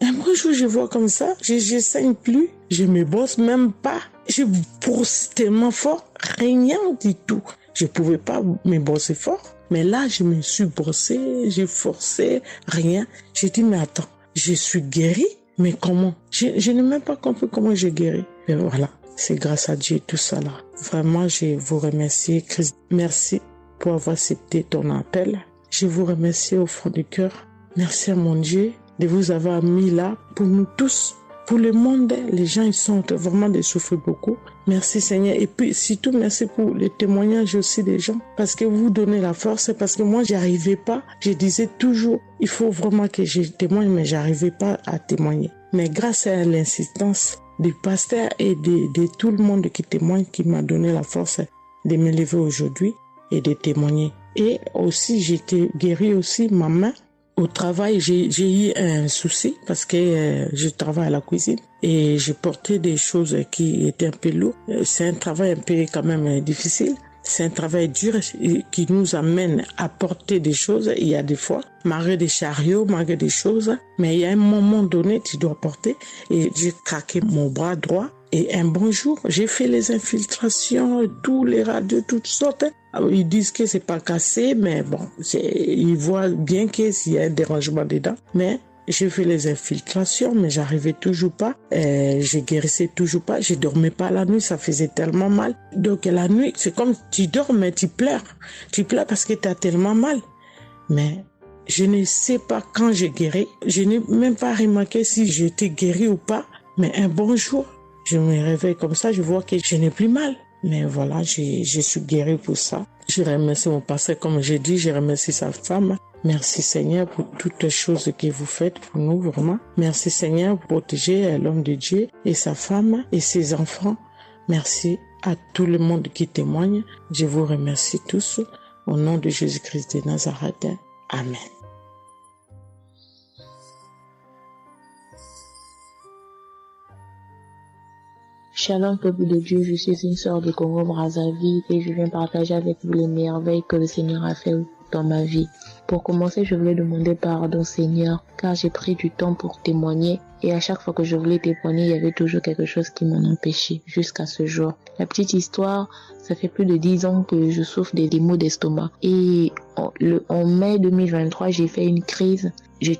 Un bon jour, je vois comme ça, je saigne plus. Je me brosse même pas. Je brosse tellement fort, rien du tout. Je pouvais pas me brosser fort. Mais là, je me suis brossé, j'ai forcé, rien. J'ai dit, mais attends, je suis guérie, mais comment? Je n'ai même pas compris comment j'ai guéri. Mais voilà, c'est grâce à Dieu tout ça là. Vraiment, je vous remercie, Christ. Merci pour avoir accepté ton appel. Je vous remercie au fond du cœur. Merci à mon Dieu de vous avoir mis là pour nous tous. Pour le monde, les gens, ils sont vraiment de souffrir beaucoup. Merci Seigneur. Et puis, surtout, merci pour les témoignages aussi des gens. Parce que vous donnez la force. Parce que moi, j'arrivais pas. Je disais toujours, il faut vraiment que je témoigne, mais j'arrivais pas à témoigner. Mais grâce à l'insistance du pasteur et de tout le monde qui témoigne, qui m'a donné la force de me lever aujourd'hui et de témoigner. Et aussi, j'ai été guérie aussi, ma main. Au travail, j'ai eu un souci parce que je travaille à la cuisine et j'ai porté des choses qui étaient un peu lourdes. C'est un travail un peu quand même difficile. C'est un travail dur qui nous amène à porter des choses. Il y a des fois, malgré des chariots, malgré des choses, mais il y a un moment donné, tu dois porter. Et j'ai craqué mon bras droit. Et un bon jour, j'ai fait les infiltrations, tous les radios, toutes sortes. Ils disent que c'est pas cassé, mais bon, ils voient bien qu'il y a un dérangement dedans. Mais j'ai fait les infiltrations, mais j'arrivais toujours pas. Je guérissais toujours pas. Je dormais pas la nuit, ça faisait tellement mal. Donc la nuit, c'est comme tu dors, mais tu pleures. Tu pleures parce que tu as tellement mal. Mais je ne sais pas quand j'ai guéri. Je n'ai même pas remarqué si j'étais guéri ou pas. Mais un bon jour, je me réveille comme ça, je vois que je n'ai plus mal. Mais voilà, je suis guérie pour ça. Je remercie mon pasteur, comme j'ai dit, je remercie sa femme. Merci Seigneur pour toutes les choses que vous faites pour nous, vraiment. Merci Seigneur pour protéger l'homme de Dieu et sa femme et ses enfants. Merci à tout le monde qui témoigne. Je vous remercie tous. Au nom de Jésus-Christ de Nazareth. Amen. Shalom peuple de Dieu, je suis une sœur de Congo-Brazzaville et je viens partager avec vous les merveilles que le Seigneur a fait dans ma vie. Pour commencer, je voulais demander pardon Seigneur, car j'ai pris du temps pour témoigner et à chaque fois que je voulais témoigner, il y avait toujours quelque chose qui m'en empêchait jusqu'à ce jour. La petite histoire, ça fait plus de 10 ans que je souffre des maux d'estomac et en mai 2023, j'ai fait une crise.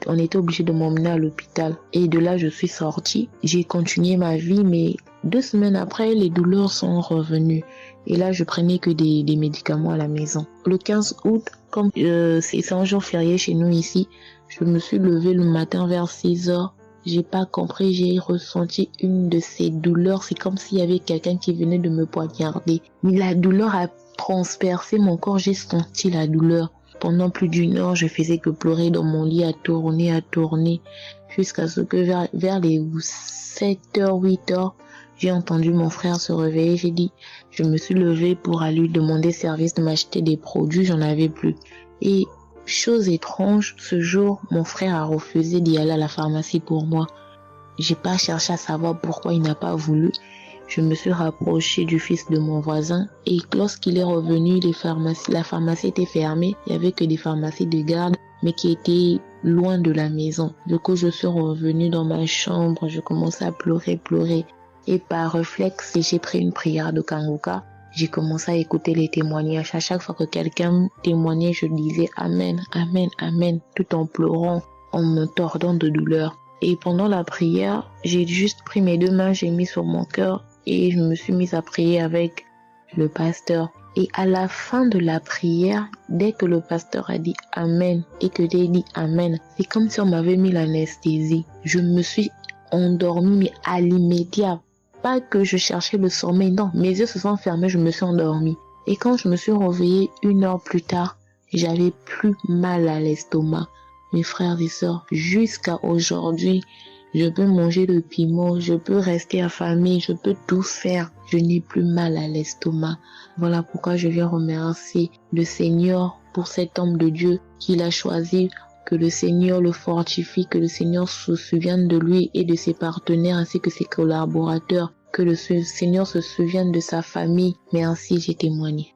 On était obligé de m'emmener à l'hôpital et de là, je suis sortie. J'ai continué ma vie, mais 2 semaines après, les douleurs sont revenues. Et là, je prenais que des médicaments à la maison. Le 15 août, comme c'est un jour férié chez nous ici, je me suis levée le matin vers 6 heures. J'ai pas compris, j'ai ressenti une de ces douleurs. C'est comme s'il y avait quelqu'un qui venait de me poignarder. Mais la douleur a transpercé mon corps, j'ai senti la douleur. Pendant plus d'1 heure, je faisais que pleurer dans mon lit, à tourner, jusqu'à ce que vers les 7h, 8h, j'ai entendu mon frère se réveiller. Je me suis levée pour aller lui demander service de m'acheter des produits, j'en avais plus. Et chose étrange, ce jour, mon frère a refusé d'y aller à la pharmacie pour moi. J'ai pas cherché à savoir pourquoi il n'a pas voulu. Je me suis rapprochée du fils de mon voisin et lorsqu'il est revenu, la pharmacie était fermée. Il y avait que des pharmacies de garde, mais qui étaient loin de la maison. Du coup, je suis revenue dans ma chambre, je commençais à pleurer. Et par réflexe, j'ai pris une prière de Kanguka. J'ai commencé à écouter les témoignages. À chaque fois que quelqu'un témoignait, je disais Amen, Amen, Amen, tout en pleurant, en me tordant de douleur. Et pendant la prière, j'ai juste pris mes 2 mains, j'ai mis sur mon cœur et je me suis mise à prier avec le pasteur. Et à la fin de la prière, dès que le pasteur a dit Amen et que j'ai dit Amen, c'est comme si on m'avait mis l'anesthésie. Je me suis endormie, mais à l'immédiat. Pas que je cherchais le sommeil, non. Mes yeux se sont fermés, je me suis endormie. Et quand je me suis réveillée 1 heure plus tard, j'avais plus mal à l'estomac. Mes frères et sœurs, jusqu'à aujourd'hui, je peux manger le piment, je peux rester affamée, je peux tout faire. Je n'ai plus mal à l'estomac. Voilà pourquoi je viens remercier le Seigneur pour cet homme de Dieu qu'il a choisi. Que le Seigneur le fortifie, que le Seigneur se souvienne de lui et de ses partenaires ainsi que ses collaborateurs. Que le Seigneur se souvienne de sa famille. Merci, j'ai témoigné.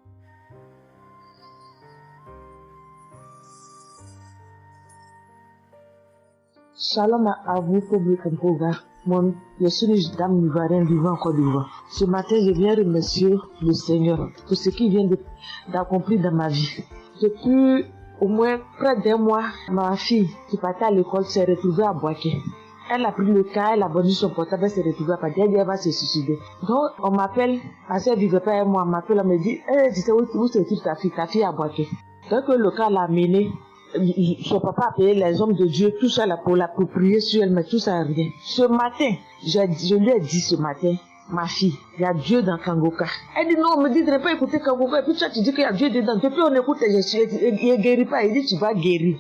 Shalom à vous, public Mpoga. Je suis une dame ivoirienne vivant en Côte d'Ivoire. Ce matin, je viens remercier le Seigneur pour ce qu'il vient d'accomplir dans ma vie. Depuis au moins près d'1 mois, ma fille qui partait à l'école s'est retrouvée à Boaké. Elle a pris le cas, elle a vendu son portable, elle s'est retrouvée à partir, elle va se suicider. Donc, on m'appelle, parce qu'elle vivait pas avec moi, on m'appelle, on me dit, tu sais où se trouve ta fille à Boaké. Donc, le cas l'a amené. Son papa a payé les hommes de Dieu, tout ça là pour prier sur elle, mais tout ça rien. Ce matin, je lui ai dit ce matin, ma fille, il y a Dieu dans Kangoka. Elle dit non, on me dit de ne pas écouter Kangoka, et puis toi tu dis qu'il y a Dieu dedans. Depuis on écoute, il ne guérit pas, il dit tu vas guérir.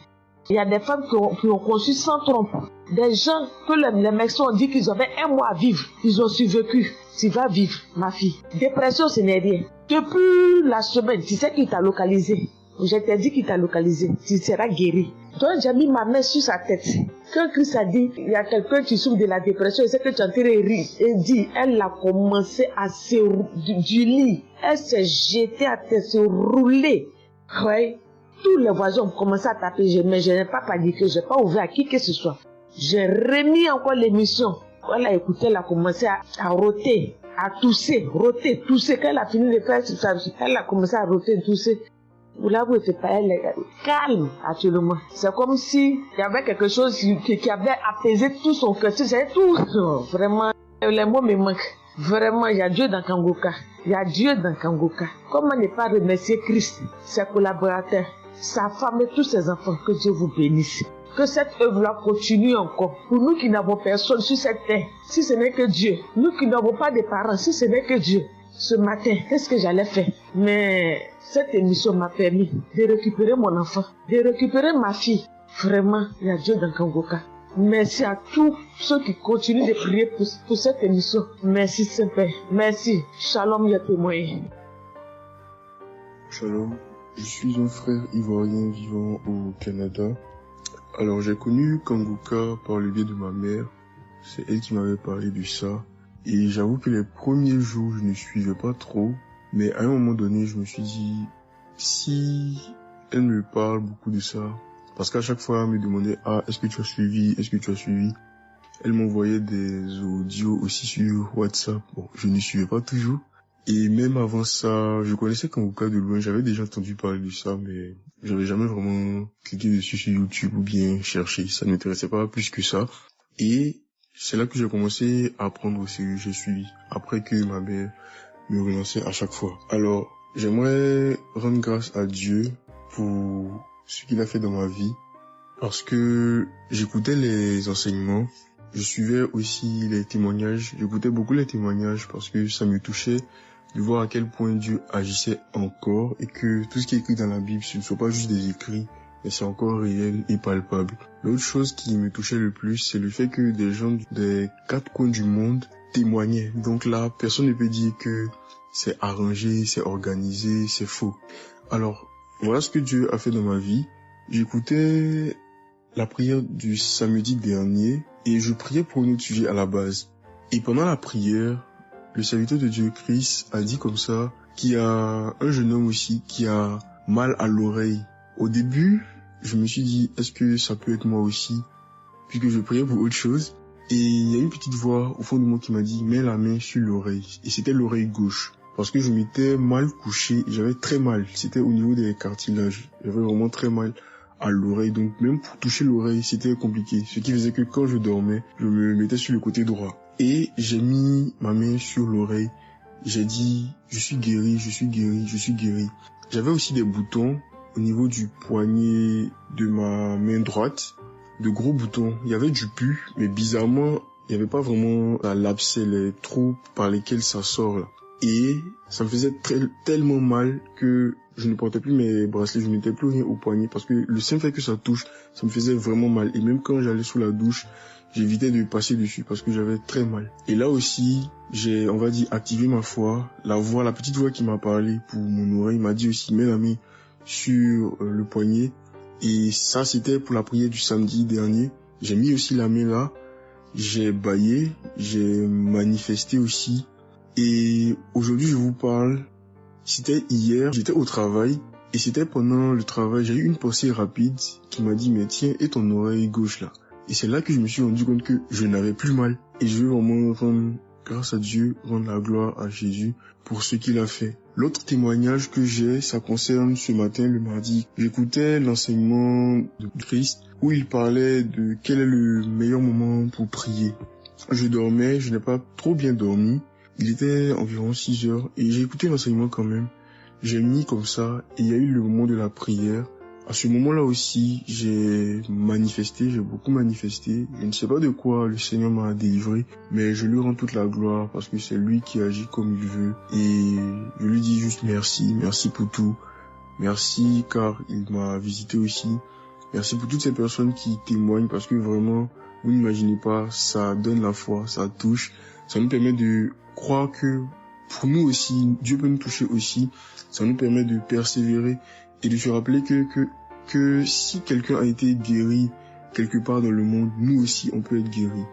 Il y a des femmes qui ont conçu sans trompe. Des gens que les médecins ont dit qu'ils avaient 1 mois à vivre, ils ont survécu. Tu vas vivre, ma fille. Dépression, ce n'est rien. Depuis la semaine, tu sais qui t'a localisé. Je t'ai dit qu'il t'a localisé, tu seras guéri. Donc j'ai mis ma main sur sa tête. Quand Christ a dit, il y a quelqu'un qui souffre de la dépression, et c'est que tu es en train de rire. Et dit, elle a commencé à se du lit. Elle s'est jetée à terre, se rouler. Ouais. Tous les voisins ont commencé à taper, mais je n'ai pas paniqué, je n'ai pas ouvert à qui que ce soit. J'ai remis encore l'émission. Quand elle a écouté, elle a commencé à roter, à tousser, roter, tousser. Quand elle a fini de faire ça, elle a commencé à roter, tousser. Là, vous n'êtes pas calme actuellement. C'est comme si il y avait quelque chose qui avait apaisé tout son cœur. C'est tout. Vraiment, les mots me manquent. Vraiment, il y a Dieu dans Kangoka. Il y a Dieu dans Kangoka. Comment ne pas remercier Christ, ses collaborateurs, sa femme et tous ses enfants. Que Dieu vous bénisse. Que cette œuvre-là continue encore. Pour nous qui n'avons personne sur cette terre, si ce n'est que Dieu. Nous qui n'avons pas de parents, si ce n'est que Dieu. Ce matin, qu'est-ce que j'allais faire? Mais cette émission m'a permis de récupérer mon enfant, de récupérer ma fille. Vraiment, il y a Dieu dans Kangoka. Merci à tous ceux qui continuent de prier pour cette émission. Merci Saint-Père. Merci. Shalom, il y a témoigné. Shalom, je suis un frère ivoirien vivant au Canada. Alors j'ai connu Kangoka par le biais de ma mère. C'est elle qui m'avait parlé de ça. Et j'avoue que les premiers jours, je ne suivais pas trop. Mais à un moment donné, je me suis dit, si elle me parle beaucoup de ça, parce qu'à chaque fois, elle me demandait, est-ce que tu as suivi? Est-ce que tu as suivi? Elle m'envoyait des audios aussi sur WhatsApp. Bon, je ne suivais pas toujours. Et même avant ça, je connaissais Kangoka de loin. J'avais déjà entendu parler de ça, mais j'avais jamais vraiment cliqué dessus sur YouTube ou bien cherché. Ça ne m'intéressait pas plus que ça. Et c'est là que j'ai commencé à apprendre au sérieux. J'ai suivi. Après que ma mère me relançait à chaque fois. Alors, j'aimerais rendre grâce à Dieu pour ce qu'il a fait dans ma vie. Parce que j'écoutais les enseignements. Je suivais aussi les témoignages. J'écoutais beaucoup les témoignages parce que ça me touchait de voir à quel point Dieu agissait encore et que tout ce qui est écrit dans la Bible, ce ne soit pas juste des écrits, mais c'est encore réel et palpable. L'autre chose qui me touchait le plus, c'est le fait que des gens des 4 coins du monde témoignaient. Donc là, personne ne peut dire que c'est arrangé, c'est organisé, c'est faux. Alors, voilà ce que Dieu a fait dans ma vie. J'écoutais la prière du samedi dernier et je priais pour un autre sujet à la base. Et pendant la prière, le serviteur de Dieu, Christ, a dit comme ça qu'il y a un jeune homme aussi qui a mal à l'oreille. Au début, je me suis dit, est-ce que ça peut être moi aussi? Puisque je priais pour autre chose. Et il y a une petite voix au fond de moi qui m'a dit, mets la main sur l'oreille. Et c'était l'oreille gauche. Parce que je m'étais mal couché, j'avais très mal. C'était au niveau des cartilages. J'avais vraiment très mal à l'oreille. Donc même pour toucher l'oreille, c'était compliqué. Ce qui faisait que quand je dormais, je me mettais sur le côté droit. Et j'ai mis ma main sur l'oreille. J'ai dit, je suis guéri, je suis guéri, je suis guéri. J'avais aussi des boutons au niveau du poignet de ma main droite, de gros boutons. Il y avait du pus, mais bizarrement, il n'y avait pas vraiment l'abcès, les trous par lesquels ça sort là. Et ça me faisait tellement mal que je ne portais plus mes bracelets, je ne mettais plus rien au poignet parce que le simple fait que ça touche, ça me faisait vraiment mal. Et même quand j'allais sous la douche, j'évitais de passer dessus parce que j'avais très mal. Et là aussi, j'ai, on va dire, activé ma foi. La petite voix qui m'a parlé pour mon oreille m'a dit aussi, mets la main sur le poignet. Et ça, c'était pour la prière du samedi dernier. J'ai mis aussi la main là. J'ai baillé, j'ai manifesté aussi. Et aujourd'hui, je vous parle, c'était hier, j'étais au travail. Et c'était pendant le travail, j'ai eu une pensée rapide qui m'a dit, mais tiens, et ton oreille gauche là? Et c'est là que je me suis rendu compte que je n'avais plus mal. Et je veux vraiment rendre grâce à Dieu, rendre la gloire à Jésus pour ce qu'il a fait. L'autre témoignage que j'ai, ça concerne ce matin, le mardi. J'écoutais l'enseignement de Christ où il parlait de quel est le meilleur moment pour prier. Je dormais, je n'ai pas trop bien dormi. Il était environ 6 heures et j'ai écouté l'enseignement quand même. J'ai mis comme ça et il y a eu le moment de la prière. À ce moment-là aussi, j'ai beaucoup manifesté. Je ne sais pas de quoi le Seigneur m'a délivré, mais je lui rends toute la gloire parce que c'est lui qui agit comme il veut. Et je lui dis juste merci pour tout. Merci car il m'a visité aussi. Merci pour toutes ces personnes qui témoignent parce que vraiment, vous n'imaginez pas, ça donne la foi, ça touche. Ça nous permet de croire que pour nous aussi, Dieu peut nous toucher aussi. Ça nous permet de persévérer et de se rappeler que si quelqu'un a été guéri quelque part dans le monde, nous aussi on peut être guéri.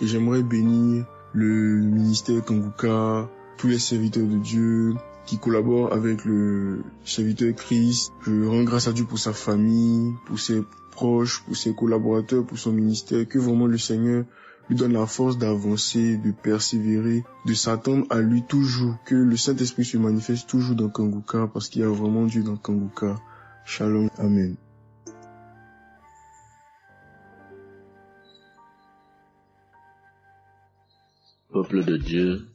Et j'aimerais bénir le ministère Kanguka, tous les serviteurs de Dieu qui collaborent avec le serviteur Christ. Je rends grâce à Dieu pour sa famille, pour ses proches, pour ses collaborateurs, pour son ministère, que vraiment le Seigneur lui donne la force d'avancer, de persévérer, de s'attendre à lui toujours, que le Saint-Esprit se manifeste toujours dans Kanguka parce qu'il y a vraiment Dieu dans Kanguka. Shalom, Amen. Peuple de Dieu,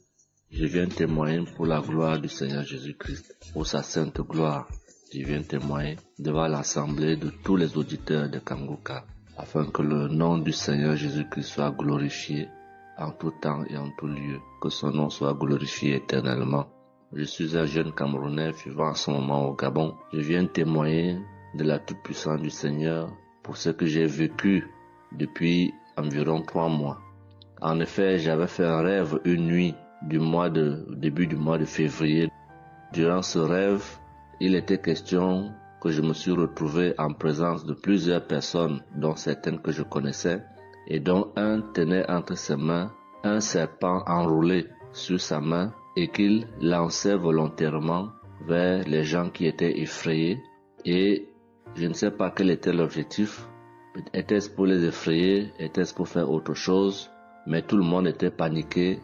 je viens témoigner pour la gloire du Seigneur Jésus-Christ, pour sa sainte gloire. Je viens témoigner devant l'assemblée de tous les auditeurs de Kanguka, afin que le nom du Seigneur Jésus-Christ soit glorifié en tout temps et en tout lieu, que son nom soit glorifié éternellement. Je suis un jeune Camerounais vivant en ce moment au Gabon. Je viens témoigner de la toute-puissance du Seigneur pour ce que j'ai vécu depuis environ 3 mois. En effet, j'avais fait un rêve une nuit début du mois de février. Durant ce rêve, il était question que je me suis retrouvé en présence de plusieurs personnes, dont certaines que je connaissais, et dont un tenait entre ses mains un serpent enroulé sur sa main et qu'il lançait volontairement vers les gens qui étaient effrayés. Et je ne sais pas quel était l'objectif. Était-ce pour les effrayer? Était-ce pour faire autre chose? Mais tout le monde était paniqué.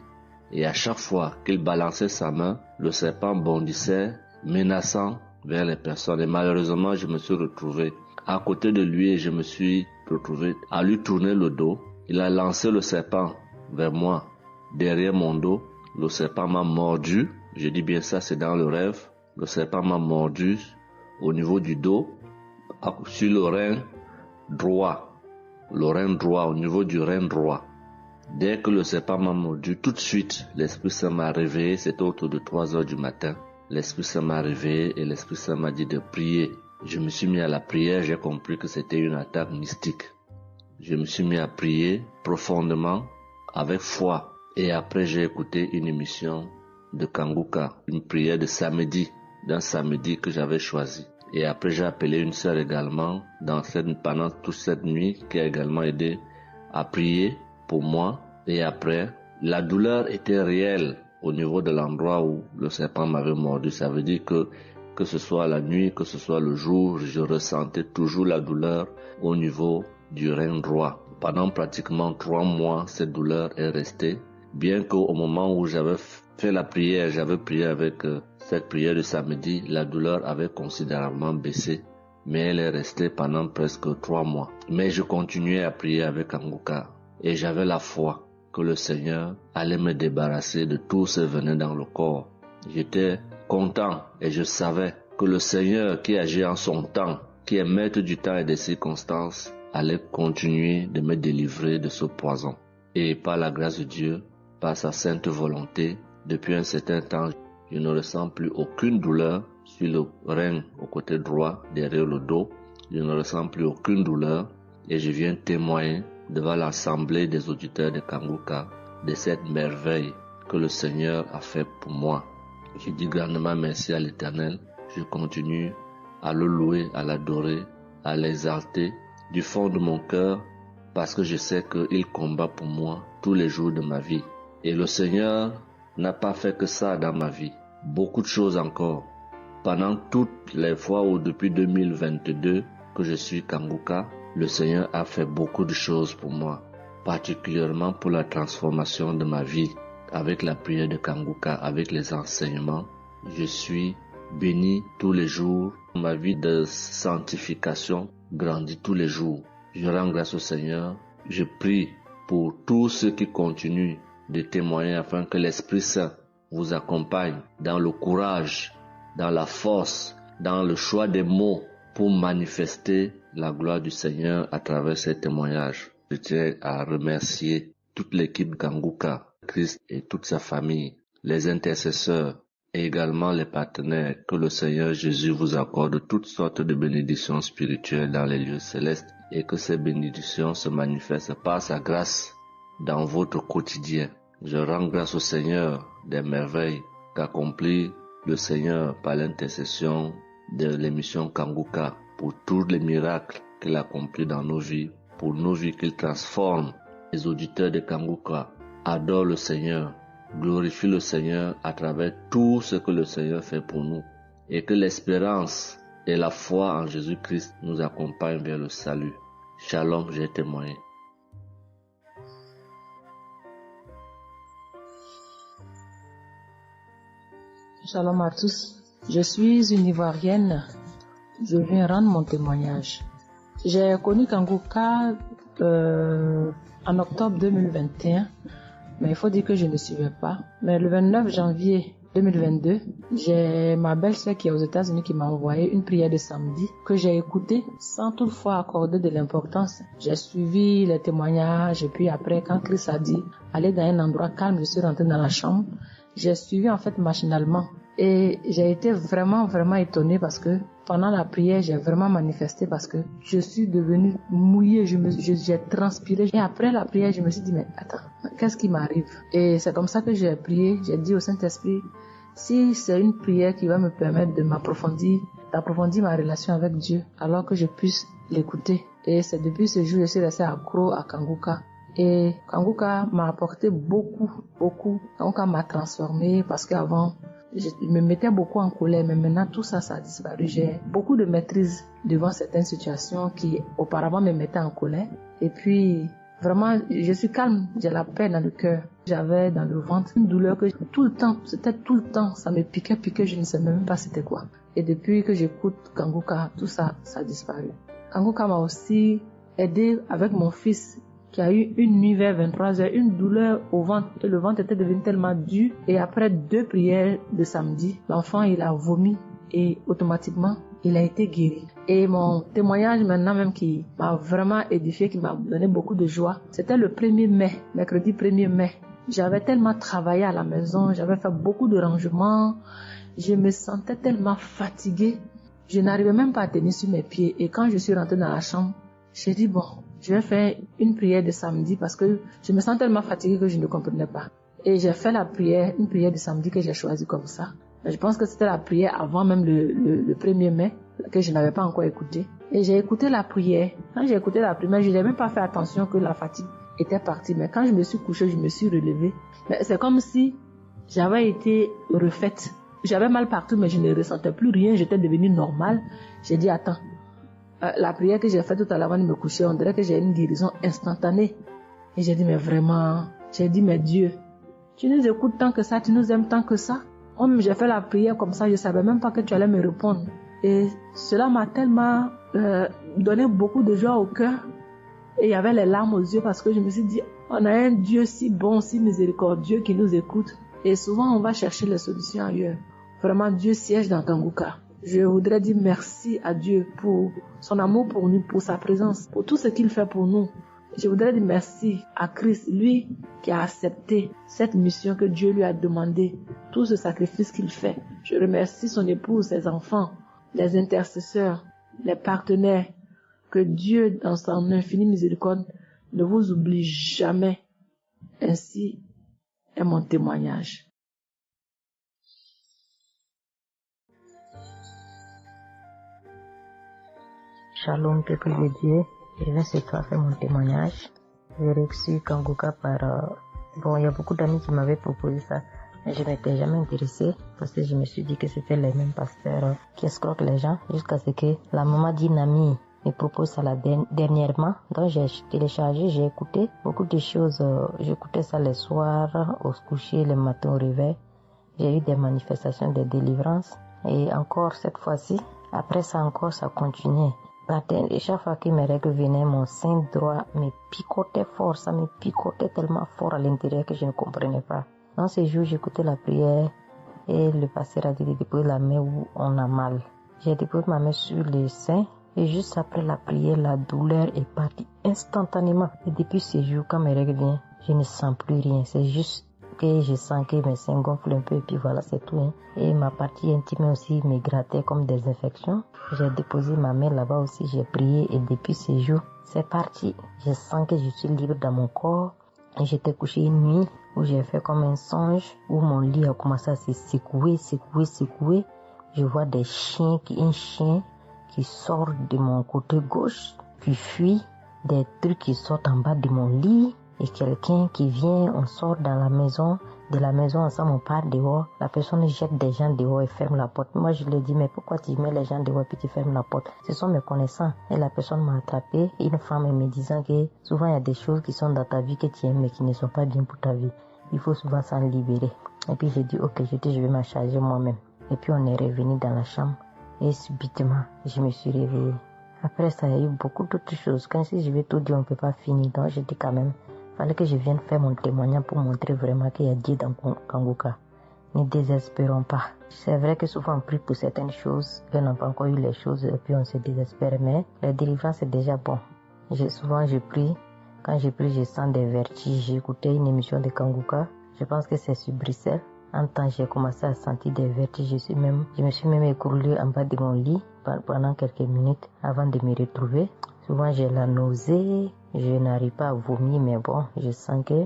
Et à chaque fois qu'il balançait sa main, le serpent bondissait, menaçant vers les personnes. Et malheureusement, je me suis retrouvé à côté de lui et je me suis retrouvé à lui tourner le dos. Il a lancé le serpent vers moi, derrière mon dos. Le serpent m'a mordu. Je dis bien ça, c'est dans le rêve. Le serpent m'a mordu au niveau du dos, sur le rein droit. Le rein droit, au niveau du rein droit. Dès que le serpent m'a mordu, tout de suite, l'Esprit Saint m'a réveillé. C'était autour de 3 heures du matin. L'Esprit Saint m'a réveillé et l'Esprit Saint m'a dit de prier. Je me suis mis à la prière, j'ai compris que c'était une attaque mystique. Je me suis mis à prier profondément, avec foi. Et après, j'ai écouté une émission de Kanguka, une prière de samedi, d'un samedi que j'avais choisi. Et après, j'ai appelé une sœur également pendant toute cette nuit qui a également aidé à prier pour moi. Et après, la douleur était réelle au niveau de l'endroit où le serpent m'avait mordu. Ça veut dire que ce soit la nuit, que ce soit le jour, je ressentais toujours la douleur au niveau du rein droit. Pendant pratiquement 3 mois, cette douleur est restée. Bien qu'au moment où j'avais fait la prière, j'avais prié avec cette prière de samedi, la douleur avait considérablement baissé, mais elle est restée pendant presque 3 mois. Mais je continuais à prier avec Kanguka et j'avais la foi. que le Seigneur allait me débarrasser de tout ce venin dans le corps. J'étais content et je savais que le Seigneur qui agit en son temps, qui est maître du temps et des circonstances, allait continuer de me délivrer de ce poison. Et par la grâce de Dieu, par sa sainte volonté, depuis un certain temps, je ne ressens plus aucune douleur sur le rein au côté droit, derrière le dos. Je ne ressens plus aucune douleur et je viens témoigner devant l'assemblée des auditeurs de Kanguka de cette merveille que le Seigneur a fait pour moi. Je dis grandement merci à l'Éternel. Je continue à le louer, à l'adorer, à l'exalter du fond de mon cœur parce que je sais qu'il combat pour moi tous les jours de ma vie. Et le Seigneur n'a pas fait que ça dans ma vie. Beaucoup de choses encore. Pendant toutes les fois où depuis 2022 que je suis Kanguka, le Seigneur a fait beaucoup de choses pour moi, particulièrement pour la transformation de ma vie. Avec la prière de Kanguka, avec les enseignements, je suis béni tous les jours. Ma vie de sanctification grandit tous les jours. Je rends grâce au Seigneur. Je prie pour tous ceux qui continuent de témoigner afin que l'Esprit Saint vous accompagne dans le courage, dans la force, dans le choix des mots pour manifester la gloire du Seigneur à travers ces témoignages. Je tiens à remercier toute l'équipe Kanguka, Christ et toute sa famille, les intercesseurs et également les partenaires. Que le Seigneur Jésus vous accorde toutes sortes de bénédictions spirituelles dans les lieux célestes et que ces bénédictions se manifestent par sa grâce dans votre quotidien. Je rends grâce au Seigneur des merveilles qu'accomplit le Seigneur par l'intercession de l'émission Kanguka pour tous les miracles qu'il accomplit dans nos vies, pour nos vies qu'il transforme. Les auditeurs de Kanguka adorent le Seigneur, glorifient le Seigneur à travers tout ce que le Seigneur fait pour nous et que l'espérance et la foi en Jésus-Christ nous accompagnent vers le salut. Shalom, j'ai témoigné. Shalom à tous. Je suis une Ivoirienne. Je viens rendre mon témoignage. J'ai connu Kanguka en octobre 2021, mais il faut dire que je ne suivais pas. Mais le 29 janvier 2022, j'ai ma belle-sœur qui est aux États-Unis qui m'a envoyé une prière de samedi que j'ai écoutée sans toutefois accorder de l'importance. J'ai suivi les témoignages et puis après, quand Christ a dit aller dans un endroit calme, je suis rentrée dans la chambre. J'ai suivi en fait machinalement et j'ai été vraiment étonnée parce que pendant la prière, j'ai vraiment manifesté parce que je suis devenue mouillée, j'ai transpiré. Et après la prière, je me suis dit, mais attends, qu'est-ce qui m'arrive? Et c'est comme ça que j'ai prié, j'ai dit au Saint-Esprit, si c'est une prière qui va me permettre d'approfondir ma relation avec Dieu, alors que je puisse l'écouter. Et c'est depuis ce jour que je suis restée accro à Kanguka. Et Kanguka m'a apporté beaucoup. Kanguka m'a transformée parce qu'avant, je me mettais beaucoup en colère, mais maintenant tout ça a disparu. J'ai beaucoup de maîtrise devant certaines situations qui auparavant me mettaient en colère. Et puis, vraiment, je suis calme, j'ai la paix dans le cœur. J'avais dans le ventre une douleur que c'était tout le temps, ça me piquait, je ne sais même pas c'était quoi. Et depuis que j'écoute Kanguka, tout ça a disparu. Kanguka m'a aussi aidé avec mon fils qui a eu une nuit vers 23h, une douleur au ventre et le ventre était devenu tellement dur et après 2 prières de samedi, l'enfant il a vomi et automatiquement il a été guéri. Et mon témoignage maintenant même qui m'a vraiment édifié, qui m'a donné beaucoup de joie, c'était le 1er mai, mercredi 1er mai. J'avais tellement travaillé à la maison, j'avais fait beaucoup de rangements, je me sentais tellement fatiguée, je n'arrivais même pas à tenir sur mes pieds et quand je suis rentrée dans la chambre, j'ai dit bon, je vais faire une prière de samedi parce que je me sens tellement fatiguée que je ne comprenais pas. Et j'ai fait une prière de samedi que j'ai choisie comme ça. Je pense que c'était la prière avant même le 1er mai que je n'avais pas encore écouté. Et j'ai écouté la prière. Quand j'ai écouté la prière, je n'avais même pas fait attention que la fatigue était partie. Mais quand je me suis couchée, je me suis relevée. Mais c'est comme si j'avais été refaite. J'avais mal partout, mais je ne ressentais plus rien. J'étais devenue normale. J'ai dit, attends. La prière que j'ai faite tout à l'heure avant de me coucher, on dirait que j'ai une guérison instantanée. Et j'ai dit, mais vraiment, mais Dieu, tu nous écoutes tant que ça, tu nous aimes tant que ça. J'ai fait la prière comme ça, je ne savais même pas que tu allais me répondre. Et cela m'a tellement donné beaucoup de joie au cœur. Et il y avait les larmes aux yeux parce que je me suis dit, On a un Dieu si bon, si miséricordieux qui nous écoute. Et souvent, on va chercher les solutions ailleurs. Vraiment, Dieu siège dans Kanguka. Je voudrais dire merci à Dieu pour son amour pour nous, pour sa présence, pour tout ce qu'il fait pour nous. Je voudrais dire merci à Christ, lui qui a accepté cette mission que Dieu lui a demandé, tout ce sacrifice qu'il fait. Je remercie son épouse, ses enfants, les intercesseurs, les partenaires. Que Dieu, dans son infinie miséricorde, ne vous oublie jamais. Ainsi est mon témoignage. Shalom, peuple de Dieu. Je viens ce soir faire mon témoignage. J'ai reçu Kanguka par... il y a beaucoup d'amis qui m'avaient proposé ça. Mais je m'étais jamais intéressée parce que je me suis dit que c'était les mêmes pasteurs qui escroquent les gens jusqu'à ce que la maman d'une amie me propose ça dernièrement. Donc j'ai téléchargé, j'ai écouté beaucoup de choses. J'écoutais ça les soirs, au coucher, le matin au réveil. J'ai eu des manifestations de délivrance. Et encore cette fois-ci, après ça encore, ça continuait. Et chaque fois que mes règles venaient, mon sein droit me picotait fort. Ça me picotait tellement fort à l'intérieur que je ne comprenais pas. Dans ces jours, j'écoutais la prière et le pasteur a dit de déposer la main où on a mal. J'ai déposé ma main sur le sein et juste après la prière, la douleur est partie instantanément. Et depuis ces jours, quand mes règles viennent, je ne sens plus rien. C'est juste que je sens que mes seins gonflent un peu et puis voilà, c'est tout. Et ma partie intime aussi me grattait comme des infections. J'ai déposé ma main là-bas aussi, j'ai prié et depuis ces jours, c'est parti. Je sens que je suis libre dans mon corps. Et j'étais couché une nuit où j'ai fait comme un songe, où mon lit a commencé à se secouer. Je vois un chien qui sort de mon côté gauche, qui fuit, des trucs qui sortent en bas de mon lit. Et quelqu'un qui vient, on sort dans la maison, de la maison ensemble, on part dehors. La personne jette des gens dehors et ferme la porte. Moi, je lui ai dit, mais pourquoi tu mets les gens dehors et tu fermes la porte? Ce sont mes connaissants. Et la personne m'a attrapé. Une femme me disant que souvent, il y a des choses qui sont dans ta vie que tu aimes mais qui ne sont pas bien pour ta vie. Il faut souvent s'en libérer. Et puis, j'ai dit, ok, je vais m'en charger moi-même. Et puis, on est revenu dans la chambre. Et subitement, je me suis réveillée. Après ça, il y a eu beaucoup d'autres choses. Quand si je vais tout dire, on ne peut pas finir. Donc, j'ai dit quand même, fallait que je vienne faire mon témoignage pour montrer vraiment qu'il y a Dieu dans Kanguka. Ne désespérons pas. C'est vrai que souvent on prie pour certaines choses, et on n'a pas encore eu les choses, et puis on se désespère, mais la délivrance c'est déjà bon. Souvent je prie, quand je prie je sens des vertiges. J'ai écouté une émission de Kanguka, je pense que c'est sur Bruxelles. En temps j'ai commencé à sentir des vertiges, je me suis même écroulée en bas de mon lit pendant quelques minutes avant de me retrouver. Souvent j'ai la nausée, je n'arrive pas à vomir, mais bon, je sens que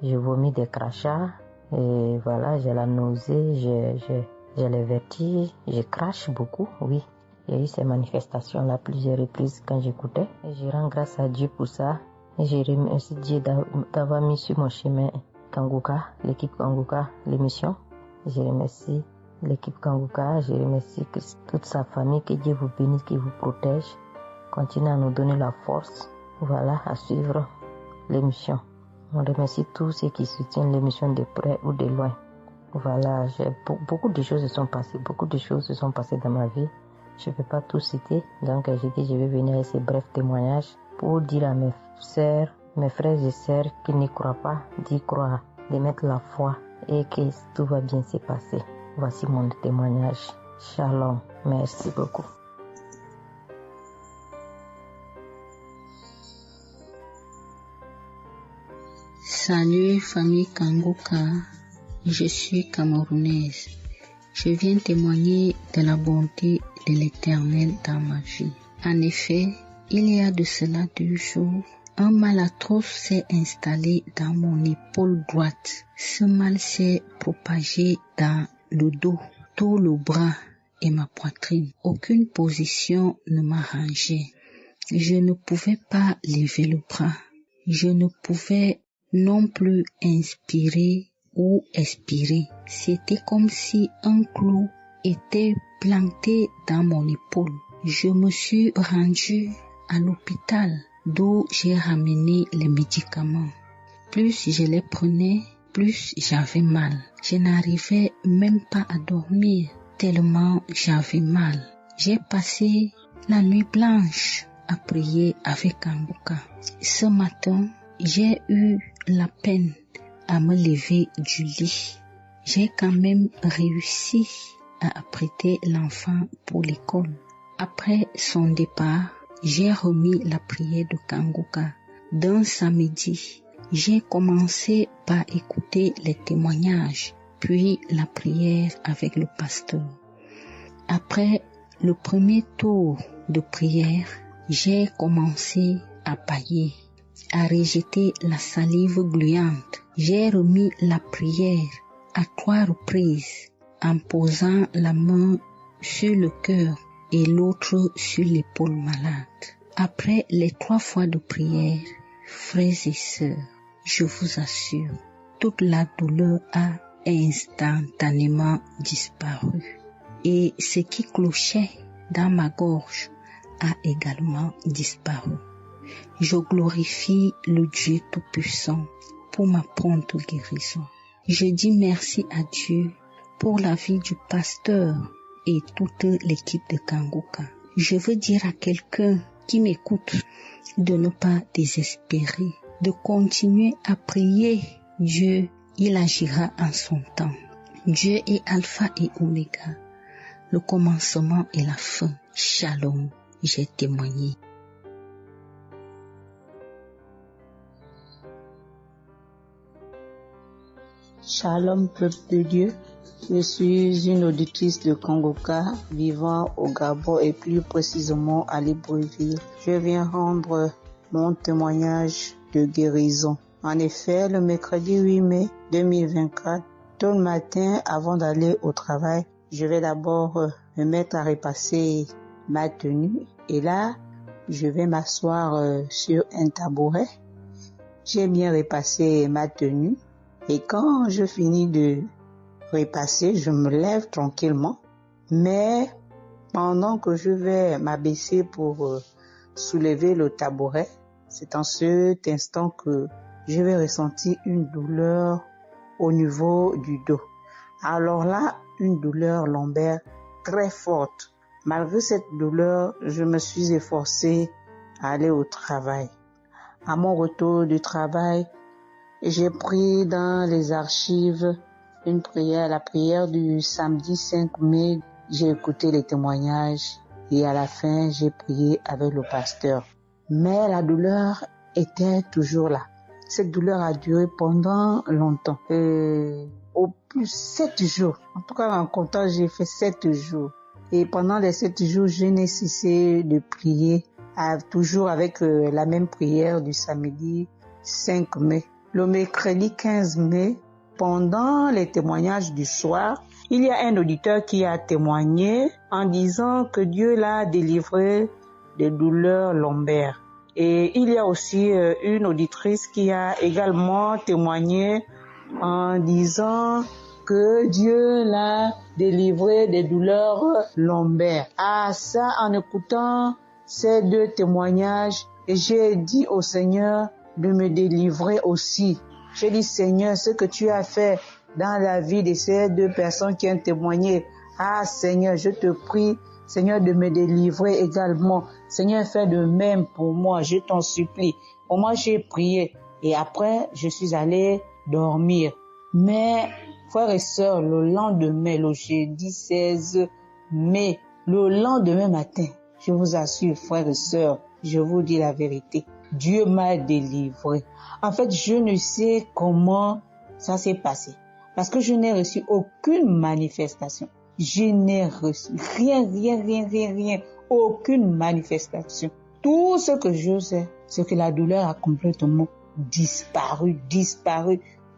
je vomis des crachats. Et voilà, j'ai la nausée, j'ai les vertiges, je crache beaucoup, oui. Il y a eu ces manifestations-là plusieurs reprises quand j'écoutais. Et je rends grâce à Dieu pour ça. Et je remercie Dieu d'avoir mis sur mon chemin Kanguka, l'équipe Kanguka, l'émission. Je remercie l'équipe Kanguka, je remercie toute sa famille, que Dieu vous bénisse, qu'il vous protège. Continuez à nous donner la force, voilà, à suivre l'émission. On remercie tous ceux qui soutiennent l'émission de près ou de loin. Voilà, beaucoup de choses se sont passées dans ma vie. Je ne peux pas tout citer, donc j'ai dit je vais venir avec ces brefs témoignages pour dire à mes sœurs, mes frères et sœurs qui n'y croient pas, d'y croire, de mettre la foi et que tout va bien se passer. Voici mon témoignage. Shalom, merci beaucoup. Salut famille Kanguka, je suis camerounaise. Je viens témoigner de la bonté de l'Éternel dans ma vie. En effet, il y a de cela 2 jours, un mal atroce s'est installé dans mon épaule droite. Ce mal s'est propagé dans le dos, tout le bras et ma poitrine. Aucune position ne m'arrangeait. Je ne pouvais pas lever le bras. Je ne pouvais non plus inspirer ou expirer. C'était comme si un clou était planté dans mon épaule. Je me suis rendue à l'hôpital d'où j'ai ramené les médicaments. Plus je les prenais, plus j'avais mal. Je n'arrivais même pas à dormir tellement j'avais mal. J'ai passé la nuit blanche à prier avec Kanguka. Ce matin, j'ai eu la peine à me lever du lit. J'ai quand même réussi à apprêter l'enfant pour l'école. Après son départ, j'ai remis la prière de Kanguka. D'un samedi, j'ai commencé par écouter les témoignages, puis la prière avec le pasteur. Après le premier tour de prière, j'ai commencé à bâiller, à rejeter la salive gluante. J'ai remis la prière à 3 reprises en posant la main sur le cœur et l'autre sur l'épaule malade. Après les 3 fois de prière, frères et sœurs, je vous assure, toute la douleur a instantanément disparu et ce qui clochait dans ma gorge a également disparu. Je glorifie le Dieu Tout-Puissant pour ma prompte guérison. Je dis merci à Dieu pour la vie du pasteur et toute l'équipe de Kanguka. Je veux dire à quelqu'un qui m'écoute de ne pas désespérer, de continuer à prier. Dieu, il agira en son temps. Dieu est Alpha et Oméga, le commencement et la fin. Shalom, j'ai témoigné. Shalom, peuple de Dieu. Je suis une auditrice de Kanguka vivant au Gabon et plus précisément à Libreville. Je viens rendre mon témoignage de guérison. En effet, le mercredi 8 mai 2024, tôt le matin avant d'aller au travail, je vais d'abord me mettre à repasser ma tenue et là, je vais m'asseoir sur un tabouret. J'ai bien repassé ma tenue. Et quand je finis de repasser, je me lève tranquillement. Mais pendant que je vais m'abaisser pour soulever le tabouret, c'est en cet instant que je vais ressentir une douleur au niveau du dos. Alors là, une douleur lombaire très forte. Malgré cette douleur, je me suis efforcée à aller au travail. À mon retour du travail, j'ai pris dans les archives une prière, la prière du samedi 5 mai. J'ai écouté les témoignages et à la fin, j'ai prié avec le pasteur. Mais la douleur était toujours là. Cette douleur a duré pendant longtemps. Au plus 7 jours. En tout cas, en comptant, j'ai fait 7 jours. Et pendant les 7 jours, je n'ai cessé de prier, toujours avec la même prière du samedi 5 mai. Le mercredi 15 mai, pendant les témoignages du soir, il y a un auditeur qui a témoigné en disant que Dieu l'a délivré des douleurs lombaires. Et il y a aussi une auditrice qui a également témoigné en disant que Dieu l'a délivré des douleurs lombaires. Ah, ça, en écoutant ces 2 témoignages, j'ai dit au Seigneur de me délivrer aussi. J'ai dit, Seigneur, ce que tu as fait dans la vie de ces 2 personnes qui ont témoigné, ah Seigneur, je te prie, Seigneur, de me délivrer également. Seigneur, fais de même pour moi, je t'en supplie. Pour moi, j'ai prié et après, je suis allé dormir. Mais, frères et sœurs, le lendemain, le jeudi 16 mai, le lendemain matin, je vous assure, frères et sœurs, je vous dis la vérité, Dieu m'a délivré. En fait, je ne sais comment ça s'est passé. Parce que je n'ai reçu aucune manifestation. Je n'ai reçu rien. Aucune manifestation. Tout ce que je sais, c'est que la douleur a complètement disparu.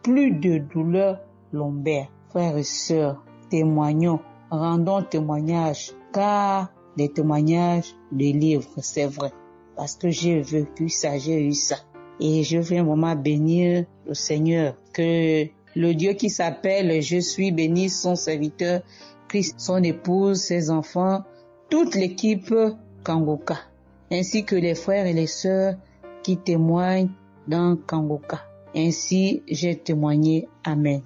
Plus de douleur lombaire. Frères et sœurs, témoignons, rendons témoignage. Car les témoignages délivrent, c'est vrai. Parce que j'ai vécu ça, j'ai eu ça. Et je veux vraiment bénir le Seigneur. Que le Dieu qui s'appelle Je suis béni, son serviteur, Christ, son épouse, ses enfants, toute l'équipe Kanguka, ainsi que les frères et les sœurs qui témoignent dans Kanguka. Ainsi, j'ai témoigné. Amen.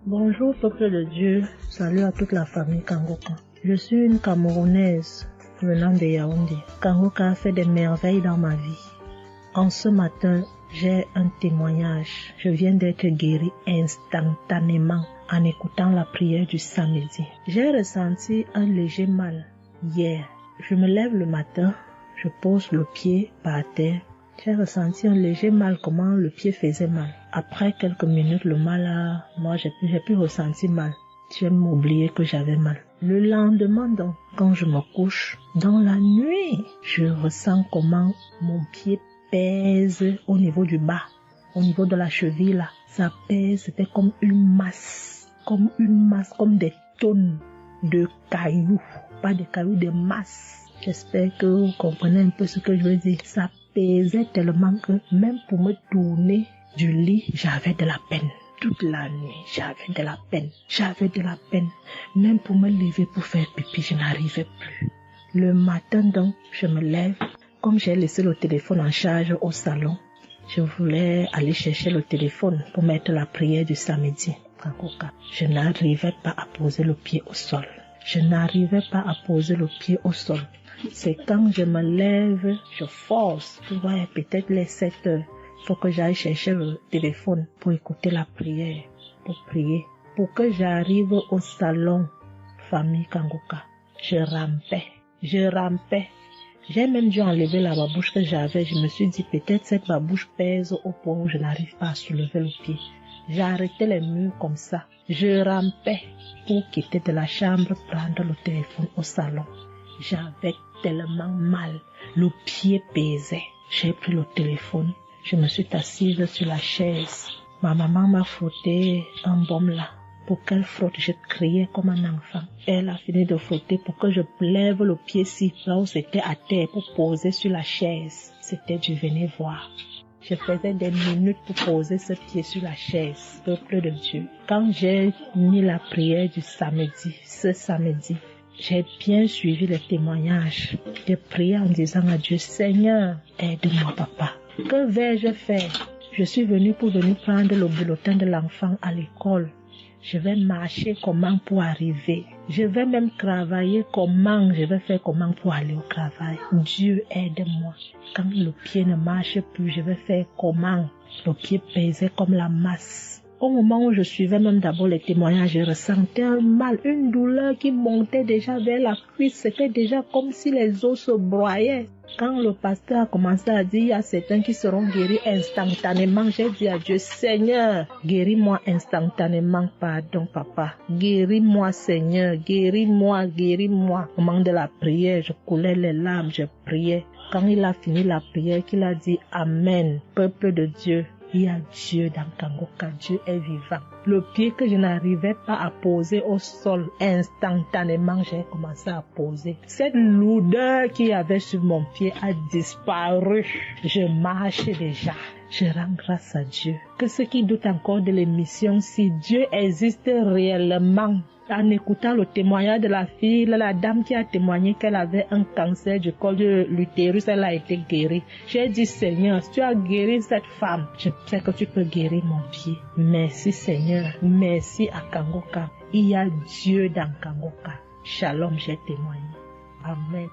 Bonjour peuple de Dieu, salut à toute la famille Kanguka. Je suis une Camerounaise venant de Yaoundé. Kangoka a fait des merveilles dans ma vie. En ce matin, j'ai un témoignage. Je viens d'être guérie instantanément en écoutant la prière du samedi. J'ai ressenti un léger mal hier. Je me lève le matin, je pose le pied par terre. J'ai ressenti un léger mal, comment le pied faisait mal. Après quelques minutes, le mal j'ai plus ressenti mal. J'ai oublié que j'avais mal. Le lendemain donc, quand je me couche, dans la nuit, je ressens comment mon pied pèse au niveau du bas, au niveau de la cheville là. Ça pèse, c'était comme une masse, comme des tonnes de cailloux. Pas de cailloux, de masse. J'espère que vous comprenez un peu ce que je veux dire. Ça pesait tellement que même pour me tourner du lit, j'avais de la peine. Toute la nuit, j'avais de la peine. Même pour me lever pour faire pipi, je n'arrivais plus. Le matin donc, je me lève. Comme j'ai laissé le téléphone en charge au salon, je voulais aller chercher le téléphone pour mettre la prière du samedi. Je n'arrivais pas à poser le pied au sol. C'est quand je me lève, je force. Tu vois, peut-être les 7 heures. Il faut que j'aille chercher le téléphone pour écouter la prière, pour prier. Pour que j'arrive au salon, famille Kangoka, je rampais. J'ai même dû enlever la babouche que j'avais. Je me suis dit, peut-être cette babouche pèse au point où je n'arrive pas à soulever le pied. J'ai arrêté les murs comme ça. Je rampais pour quitter de la chambre, prendre le téléphone au salon. J'avais tellement mal. Le pied pesait. J'ai pris le téléphone. Je me suis assise sur la chaise. Ma maman m'a frotté un baume là. Pour qu'elle frotte, je criais comme un enfant. Elle a fini de frotter pour que je lève le pied ci, là où c'était à terre, pour poser sur la chaise. C'était du venez voir. Je faisais des minutes pour poser ce pied sur la chaise, peuple de Dieu. Quand j'ai mis la prière du samedi, ce samedi, j'ai bien suivi les témoignages. J'ai prié en disant à Dieu, Seigneur, aide-moi papa. Que vais-je faire? Je suis venue pour prendre le bulletin de l'enfant à l'école. Je vais marcher comment pour arriver. Je vais même travailler comment. Je vais faire comment pour aller au travail. Dieu aide-moi. Quand le pied ne marche plus, je vais faire comment? Le pied pesait comme la masse. Au moment où je suivais même d'abord les témoignages, je ressentais un mal, une douleur qui montait déjà vers la cuisse. C'était déjà comme si les os se broyaient. Quand le pasteur a commencé à dire, il y a certains qui seront guéris instantanément, j'ai dit à Dieu, Seigneur, guéris-moi instantanément, pardon papa. Guéris-moi Seigneur, guéris-moi. Au moment de la prière, je coulais les larmes, je priais. Quand il a fini la prière, qu'il a dit Amen, peuple de Dieu. Il y a Dieu dans Kangoka, Dieu est vivant. Le pied que je n'arrivais pas à poser au sol, instantanément, j'ai commencé à poser. Cette lourdeur qu'il y avait sur mon pied a disparu. Je marche déjà. Je rends grâce à Dieu. Que ceux qui doutent encore de l'émission, si Dieu existe réellement, en écoutant le témoignage de la fille, la dame qui a témoigné qu'elle avait un cancer du col de l'utérus, elle a été guérie. J'ai dit, Seigneur, tu as guéri cette femme. Je sais que tu peux guérir mon pied. Merci Seigneur. Merci à Kangoka. Il y a Dieu dans Kangoka. Shalom, j'ai témoigné. Amen.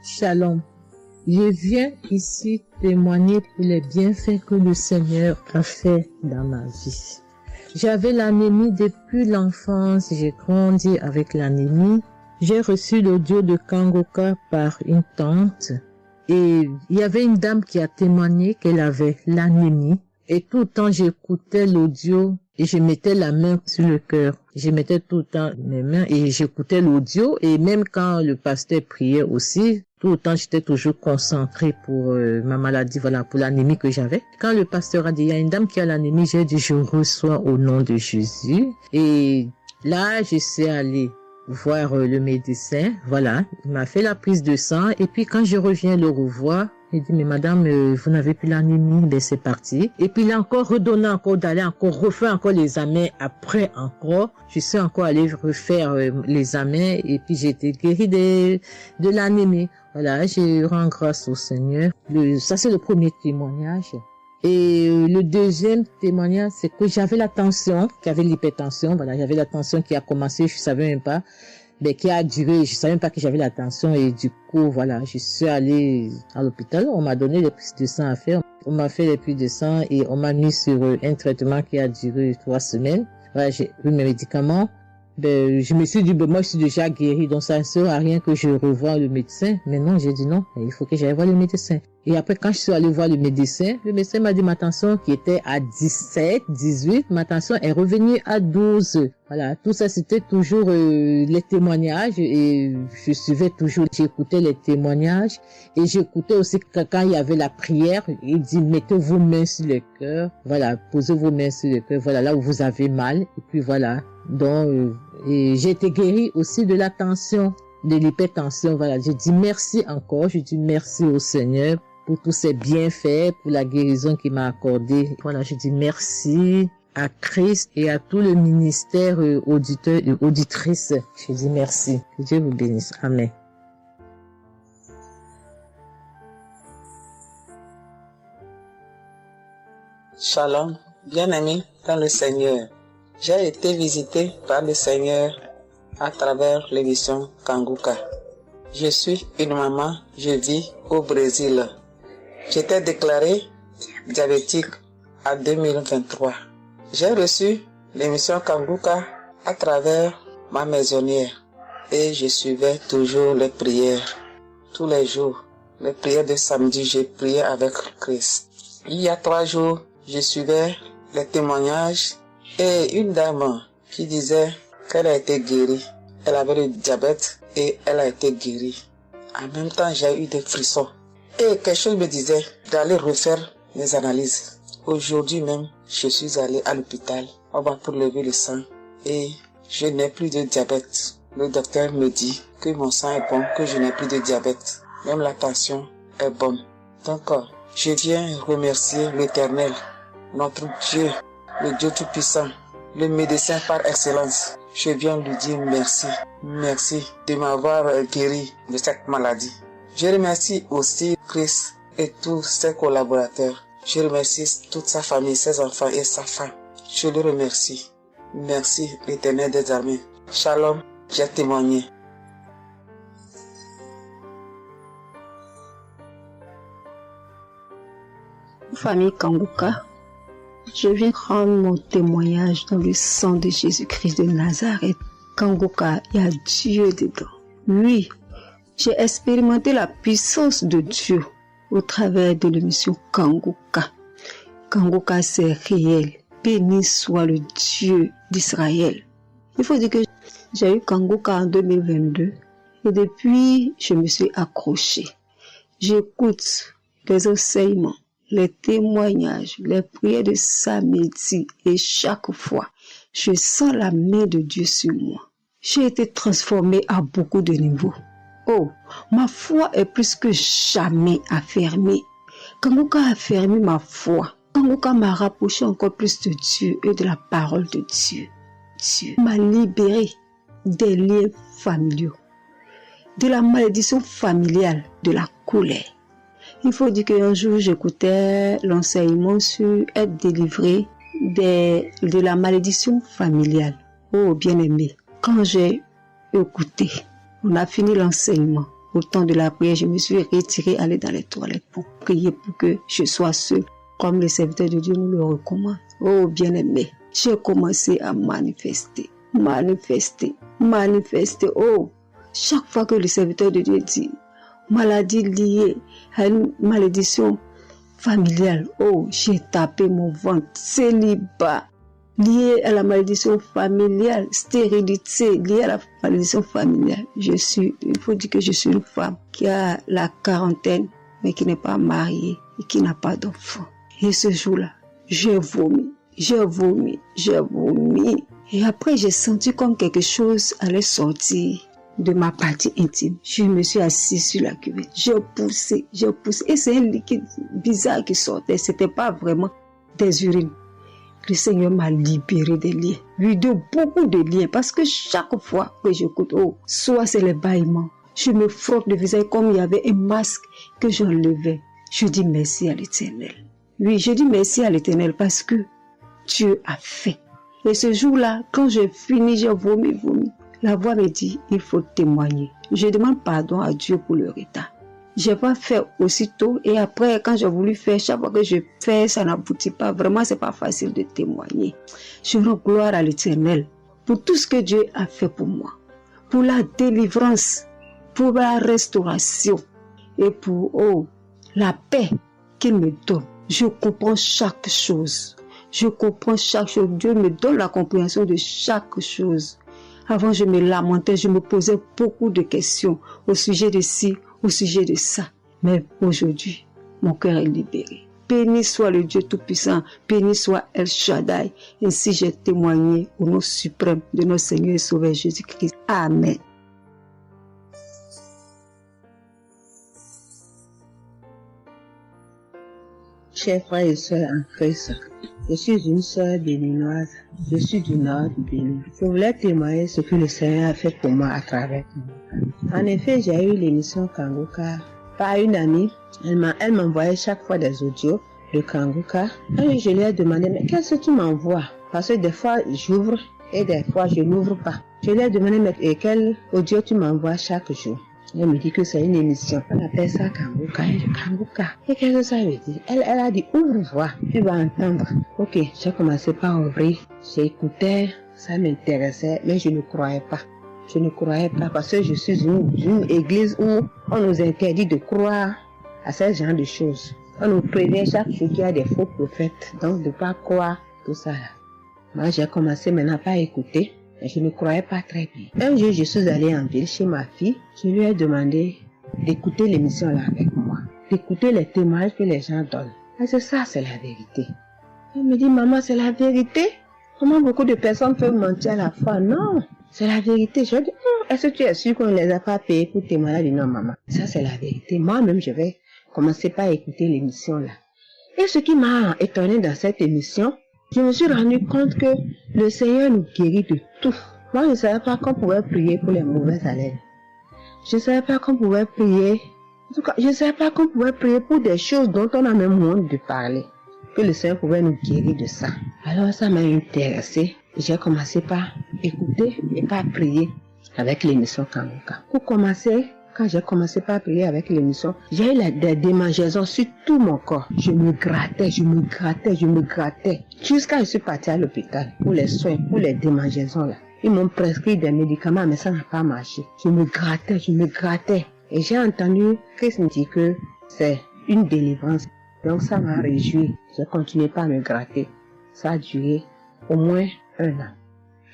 Shalom. Je viens ici témoigner pour les bienfaits que le Seigneur a fait dans ma vie. J'avais l'anémie depuis l'enfance, j'ai grandi avec l'anémie. J'ai reçu l'audio de Kangoka par une tante et il y avait une dame qui a témoigné qu'elle avait l'anémie. Et tout le temps j'écoutais l'audio et je mettais la main sur le cœur. Je mettais tout le temps mes mains et j'écoutais l'audio et même quand le pasteur priait aussi, tout le temps, j'étais toujours concentrée pour ma maladie, voilà, pour l'anémie que j'avais. Quand le pasteur a dit, il y a une dame qui a l'anémie, j'ai dit, je reçois au nom de Jésus. Et là, je suis allée voir le médecin, voilà, il m'a fait la prise de sang. Et puis, quand je reviens le revoir, il dit, mais madame, vous n'avez plus l'anémie, ben c'est parti. Et puis, il a encore redonné encore d'aller encore refaire encore les examens. Après encore, je suis encore allée refaire les examens et puis j'ai été guérie de l'anémie. Voilà, je rends grâce au Seigneur. Ça, c'est le premier témoignage. Et le deuxième témoignage, c'est que j'avais la tension, j'avais l'hypertension. Voilà, j'avais la tension qui a commencé, je savais même pas. qui a duré, je savais même pas que j'avais la tension et du coup, voilà, je suis allée à l'hôpital, on m'a donné les prises de sang à faire, on m'a fait les prises de sang et on m'a mis sur un traitement qui a duré 3 semaines. Voilà, j'ai pris mes médicaments. Je me suis dit, moi je suis déjà guérie, donc ça ne sert à rien que je revoie le médecin. Mais non, j'ai dit non, il faut que j'aille voir le médecin. Et après, quand je suis allée voir le médecin m'a dit ma tension qui était à 17, 18, ma tension est revenue à 12. Voilà, tout ça c'était toujours les témoignages et je suivais toujours, j'écoutais les témoignages et j'écoutais aussi quand il y avait la prière, il dit mettez vos mains sur le cœur, voilà, posez vos mains sur le cœur, voilà là où vous avez mal et puis voilà. Donc et j'ai été guérie aussi de la tension, de l'hypertension, voilà, j'ai dit merci encore, je dis merci au Seigneur pour tous ses bienfaits, pour la guérison qu'il m'a accordée. Voilà, je dis merci à Christ et à tout le ministère auditeur et auditrice. Je dis merci. Que Dieu vous bénisse. Amen. Shalom, bien-aimé dans le Seigneur. J'ai été visité par le Seigneur à travers l'émission Kanguka. Je suis une maman, je vis au Brésil. J'étais déclarée diabétique en 2023. J'ai reçu l'émission Kanguka à travers ma maisonnière et je suivais toujours les prières. Tous les jours, les prières de samedi, j'ai prié avec Christ. Il y a 3 jours, je suivais les témoignages et une dame qui disait qu'elle a été guérie. Elle avait le diabète et elle a été guérie. En même temps, j'ai eu des frissons. Et quelque chose me disait d'aller refaire mes analyses. Aujourd'hui même, je suis allé à l'hôpital. On va pour lever le sang. Et je n'ai plus de diabète. Le docteur me dit que mon sang est bon, que je n'ai plus de diabète. Même la tension est bonne. Donc, je viens remercier l'Éternel, notre Dieu, le Dieu Tout-Puissant, le médecin par excellence. Je viens lui dire merci. Merci de m'avoir guéri de cette maladie. Je remercie aussi Christ et tous ses collaborateurs. Je remercie toute sa famille, ses enfants et sa femme. Je le remercie. Merci l'Éternel des armées. Shalom, j'ai témoigné. Famille Kanguka, je viens rendre mon témoignage dans le sang de Jésus-Christ de Nazareth. Kanguka, il y a Dieu dedans. Oui, j'ai expérimenté la puissance de Dieu au travers de l'émission Kanguka. Kanguka, c'est réel. Béni soit le Dieu d'Israël. Il faut dire que j'ai eu Kanguka en 2022 et depuis, je me suis accrochée. J'écoute les enseignements, les témoignages, les prières de samedi et chaque fois, je sens la main de Dieu sur moi. J'ai été transformée à beaucoup de niveaux. Oh, ma foi est plus que jamais affermie. Kanguka a affermi ma foi. Kanguka m'a rapproché encore plus de Dieu et de la parole de Dieu. Dieu m'a libéré des liens familiaux, de la malédiction familiale, de la colère. Il faut dire qu'un jour, j'écoutais l'enseignement sur être délivré de la malédiction familiale. Oh, bien-aimé, quand j'ai écouté, on a fini l'enseignement. Au temps de la prière, je me suis retirée, aller dans les toilettes pour prier pour que je sois seule, comme les serviteurs de Dieu nous le recommandent. Oh, bien-aimé, j'ai commencé à manifester. Oh, chaque fois que le serviteur de Dieu dit maladie liée à une malédiction familiale, oh, j'ai tapé mon ventre. Célibat lié à la malédiction familiale, stérilité liée à la malédiction familiale. Il faut dire que je suis une femme qui a la quarantaine, mais qui n'est pas mariée et qui n'a pas d'enfant. Et ce jour-là, j'ai vomi. Et après, j'ai senti comme quelque chose allait sortir de ma partie intime. Je me suis assise sur la cuvette. J'ai poussé. Et c'est un liquide bizarre qui sortait. C'était pas vraiment des urines. Le Seigneur m'a libéré des liens. Oui, de beaucoup de liens. Parce que chaque fois que j'écoute, soit c'est les bâillements. Je me frotte le visage comme il y avait un masque que j'enlevais. Je dis merci à l'Éternel. Oui, je dis merci à l'Éternel parce que Dieu a fait. Et ce jour-là, quand j'ai fini, j'ai vomi. La voix me dit, il faut témoigner. Je demande pardon à Dieu pour le retard. Je n'ai pas fait aussitôt et après, quand j'ai voulu faire, chaque fois que je fais, ça n'aboutit pas. Vraiment, c'est pas facile de témoigner. Je rends gloire à l'Éternel pour tout ce que Dieu a fait pour moi, pour la délivrance, pour la restauration et pour la paix qu'il me donne. Je comprends chaque chose. Je comprends chaque chose. Dieu me donne la compréhension de chaque chose. Avant, je me lamentais, je me posais beaucoup de questions au sujet de ci, au sujet de ça. Mais aujourd'hui, mon cœur est libéré. Béni soit le Dieu Tout-Puissant, béni soit El Shaddai. Ainsi j'ai témoigné au nom suprême de notre Seigneur et Sauveur Jésus-Christ. Amen. Chers frères et sœurs en Christ, je suis une sœur béninoise, je suis du nord du Bénin. Je voulais témoigner ce que le Seigneur a fait pour moi à travers moi. En effet, j'ai eu l'émission Kanguka par une amie. Elle m'envoyait chaque fois des audios de Kanguka. Et je lui ai demandé, mais qu'est-ce que tu m'envoies? Parce que des fois, j'ouvre et des fois, je n'ouvre pas. Je lui ai demandé, mais quel audio tu m'envoies chaque jour? Elle me dit que c'est une émission. On appelle ça Kanguka. Kanguka. Et qu'est-ce que ça veut dire? Elle a dit, ouvre-toi, tu vas entendre. Ok, j'ai commencé par ouvrir. J'écoutais, ça m'intéressait, mais je ne croyais pas. Je ne croyais pas parce que je suis une église où on nous interdit de croire à ce genre de choses. On nous prévient chaque jour qu'il y a des faux prophètes, donc de ne pas croire tout ça. Moi, j'ai commencé maintenant à écouter. Je ne croyais pas très bien. Un jour, je suis allée en ville chez ma fille. Je lui ai demandé d'écouter l'émission là avec moi, d'écouter les témoignages que les gens donnent. Et c'est ça, c'est la vérité. Elle me dit, maman, c'est la vérité? Comment beaucoup de personnes peuvent mentir à la fois? Non, c'est la vérité. Je lui ai dit, est-ce que tu es sûr qu'on ne les a pas payés pour témoigner? Elle dit, non, maman, ça c'est la vérité. Moi-même, je vais commencer par écouter l'émission là. Et ce qui m'a étonné dans cette émission, je me suis rendu compte que le Seigneur nous guérit de tout. Moi, je ne savais pas qu'on pouvait prier pour les mauvaises haleines. Je ne savais pas qu'on pouvait prier. En tout cas, je ne savais pas qu'on pouvait prier pour des choses dont on a même honte de parler. Que le Seigneur pouvait nous guérir de ça. Alors, ça m'a intéressé. J'ai commencé par écouter et par prier avec l'émission Kanguka. Pour commencer, quand j'ai commencé par prier avec l'émission, j'ai eu des démangeaisons sur tout mon corps. Je me grattais. Jusqu'à ce que je suis partie à l'hôpital pour les soins, pour les démangeaisons là. Ils m'ont prescrit des médicaments, mais ça n'a pas marché. Je me grattais. Et j'ai entendu Christ me dire que c'est une délivrance. Donc ça m'a réjoui. J'ai continué par me gratter. Ça a duré au moins 1 an.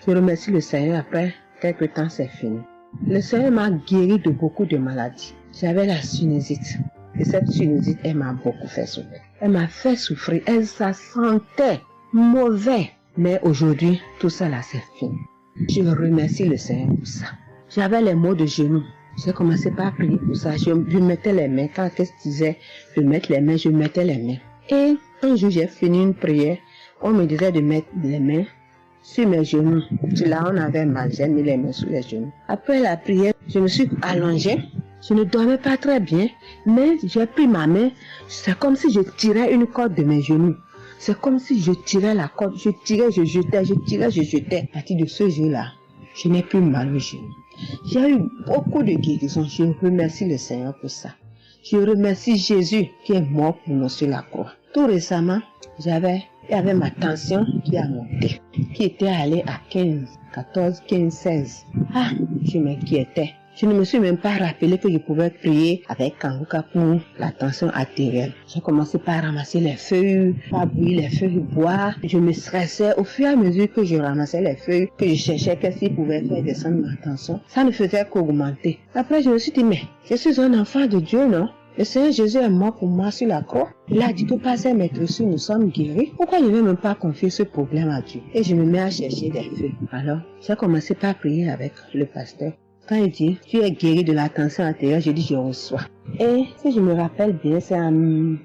Je remercie le Seigneur, après quelques temps c'est fini. Le Seigneur m'a guéri de beaucoup de maladies. J'avais la sinusite. Et cette sinusite, elle m'a beaucoup fait souffrir. Elle m'a fait souffrir. Ça sentait mauvais. Mais aujourd'hui, tout ça là, c'est fini. Je remercie le Seigneur pour ça. J'avais les maux de genoux. J'ai commencé par prier pour ça. Je mettais les mains. Quand qu'est-ce que disait de mettre les mains, je mettais les mains. Et un jour, j'ai fini une prière. On me disait de mettre les mains sur mes genoux. Là, on avait mal. J'ai mis les mains sur les genoux. Après la prière, je me suis allongée. Je ne dormais pas très bien. Mais j'ai pris ma main. C'est comme si je tirais une corde de mes genoux. C'est comme si je tirais la corde. Je tirais, je jetais. À partir de ce jour-là, je n'ai plus mal aux genoux. J'ai eu beaucoup de guérisons. Je remercie le Seigneur pour ça. Je remercie Jésus qui est mort pour nous sur la croix. Tout récemment, il y avait ma tension qui a monté, qui était allée à 14, 15, 16. Ah, je m'inquiétais. Je ne me suis même pas rappelé que je pouvais prier avec Kanguka pour la tension artérielle. J'ai commencé par ramasser les feuilles, par bouillir les feuilles, boire. Je me stressais au fur et à mesure que je ramassais les feuilles, que je cherchais qu'est-ce qui pouvait faire descendre ma tension. Ça ne faisait qu'augmenter. Après, je me suis dit, mais je suis un enfant de Dieu, non? Le Seigneur Jésus est mort pour moi sur la croix. Il a dit que par ses maîtresses, nous sommes guéris. Pourquoi je ne vais même pas confier ce problème à Dieu? Et je me mets à chercher des feuilles. Alors, j'ai commencé par prier avec le pasteur. Quand il dit, tu es guéri de la tension artérielle, je dis, je reçois. Et si je me rappelle bien, c'est en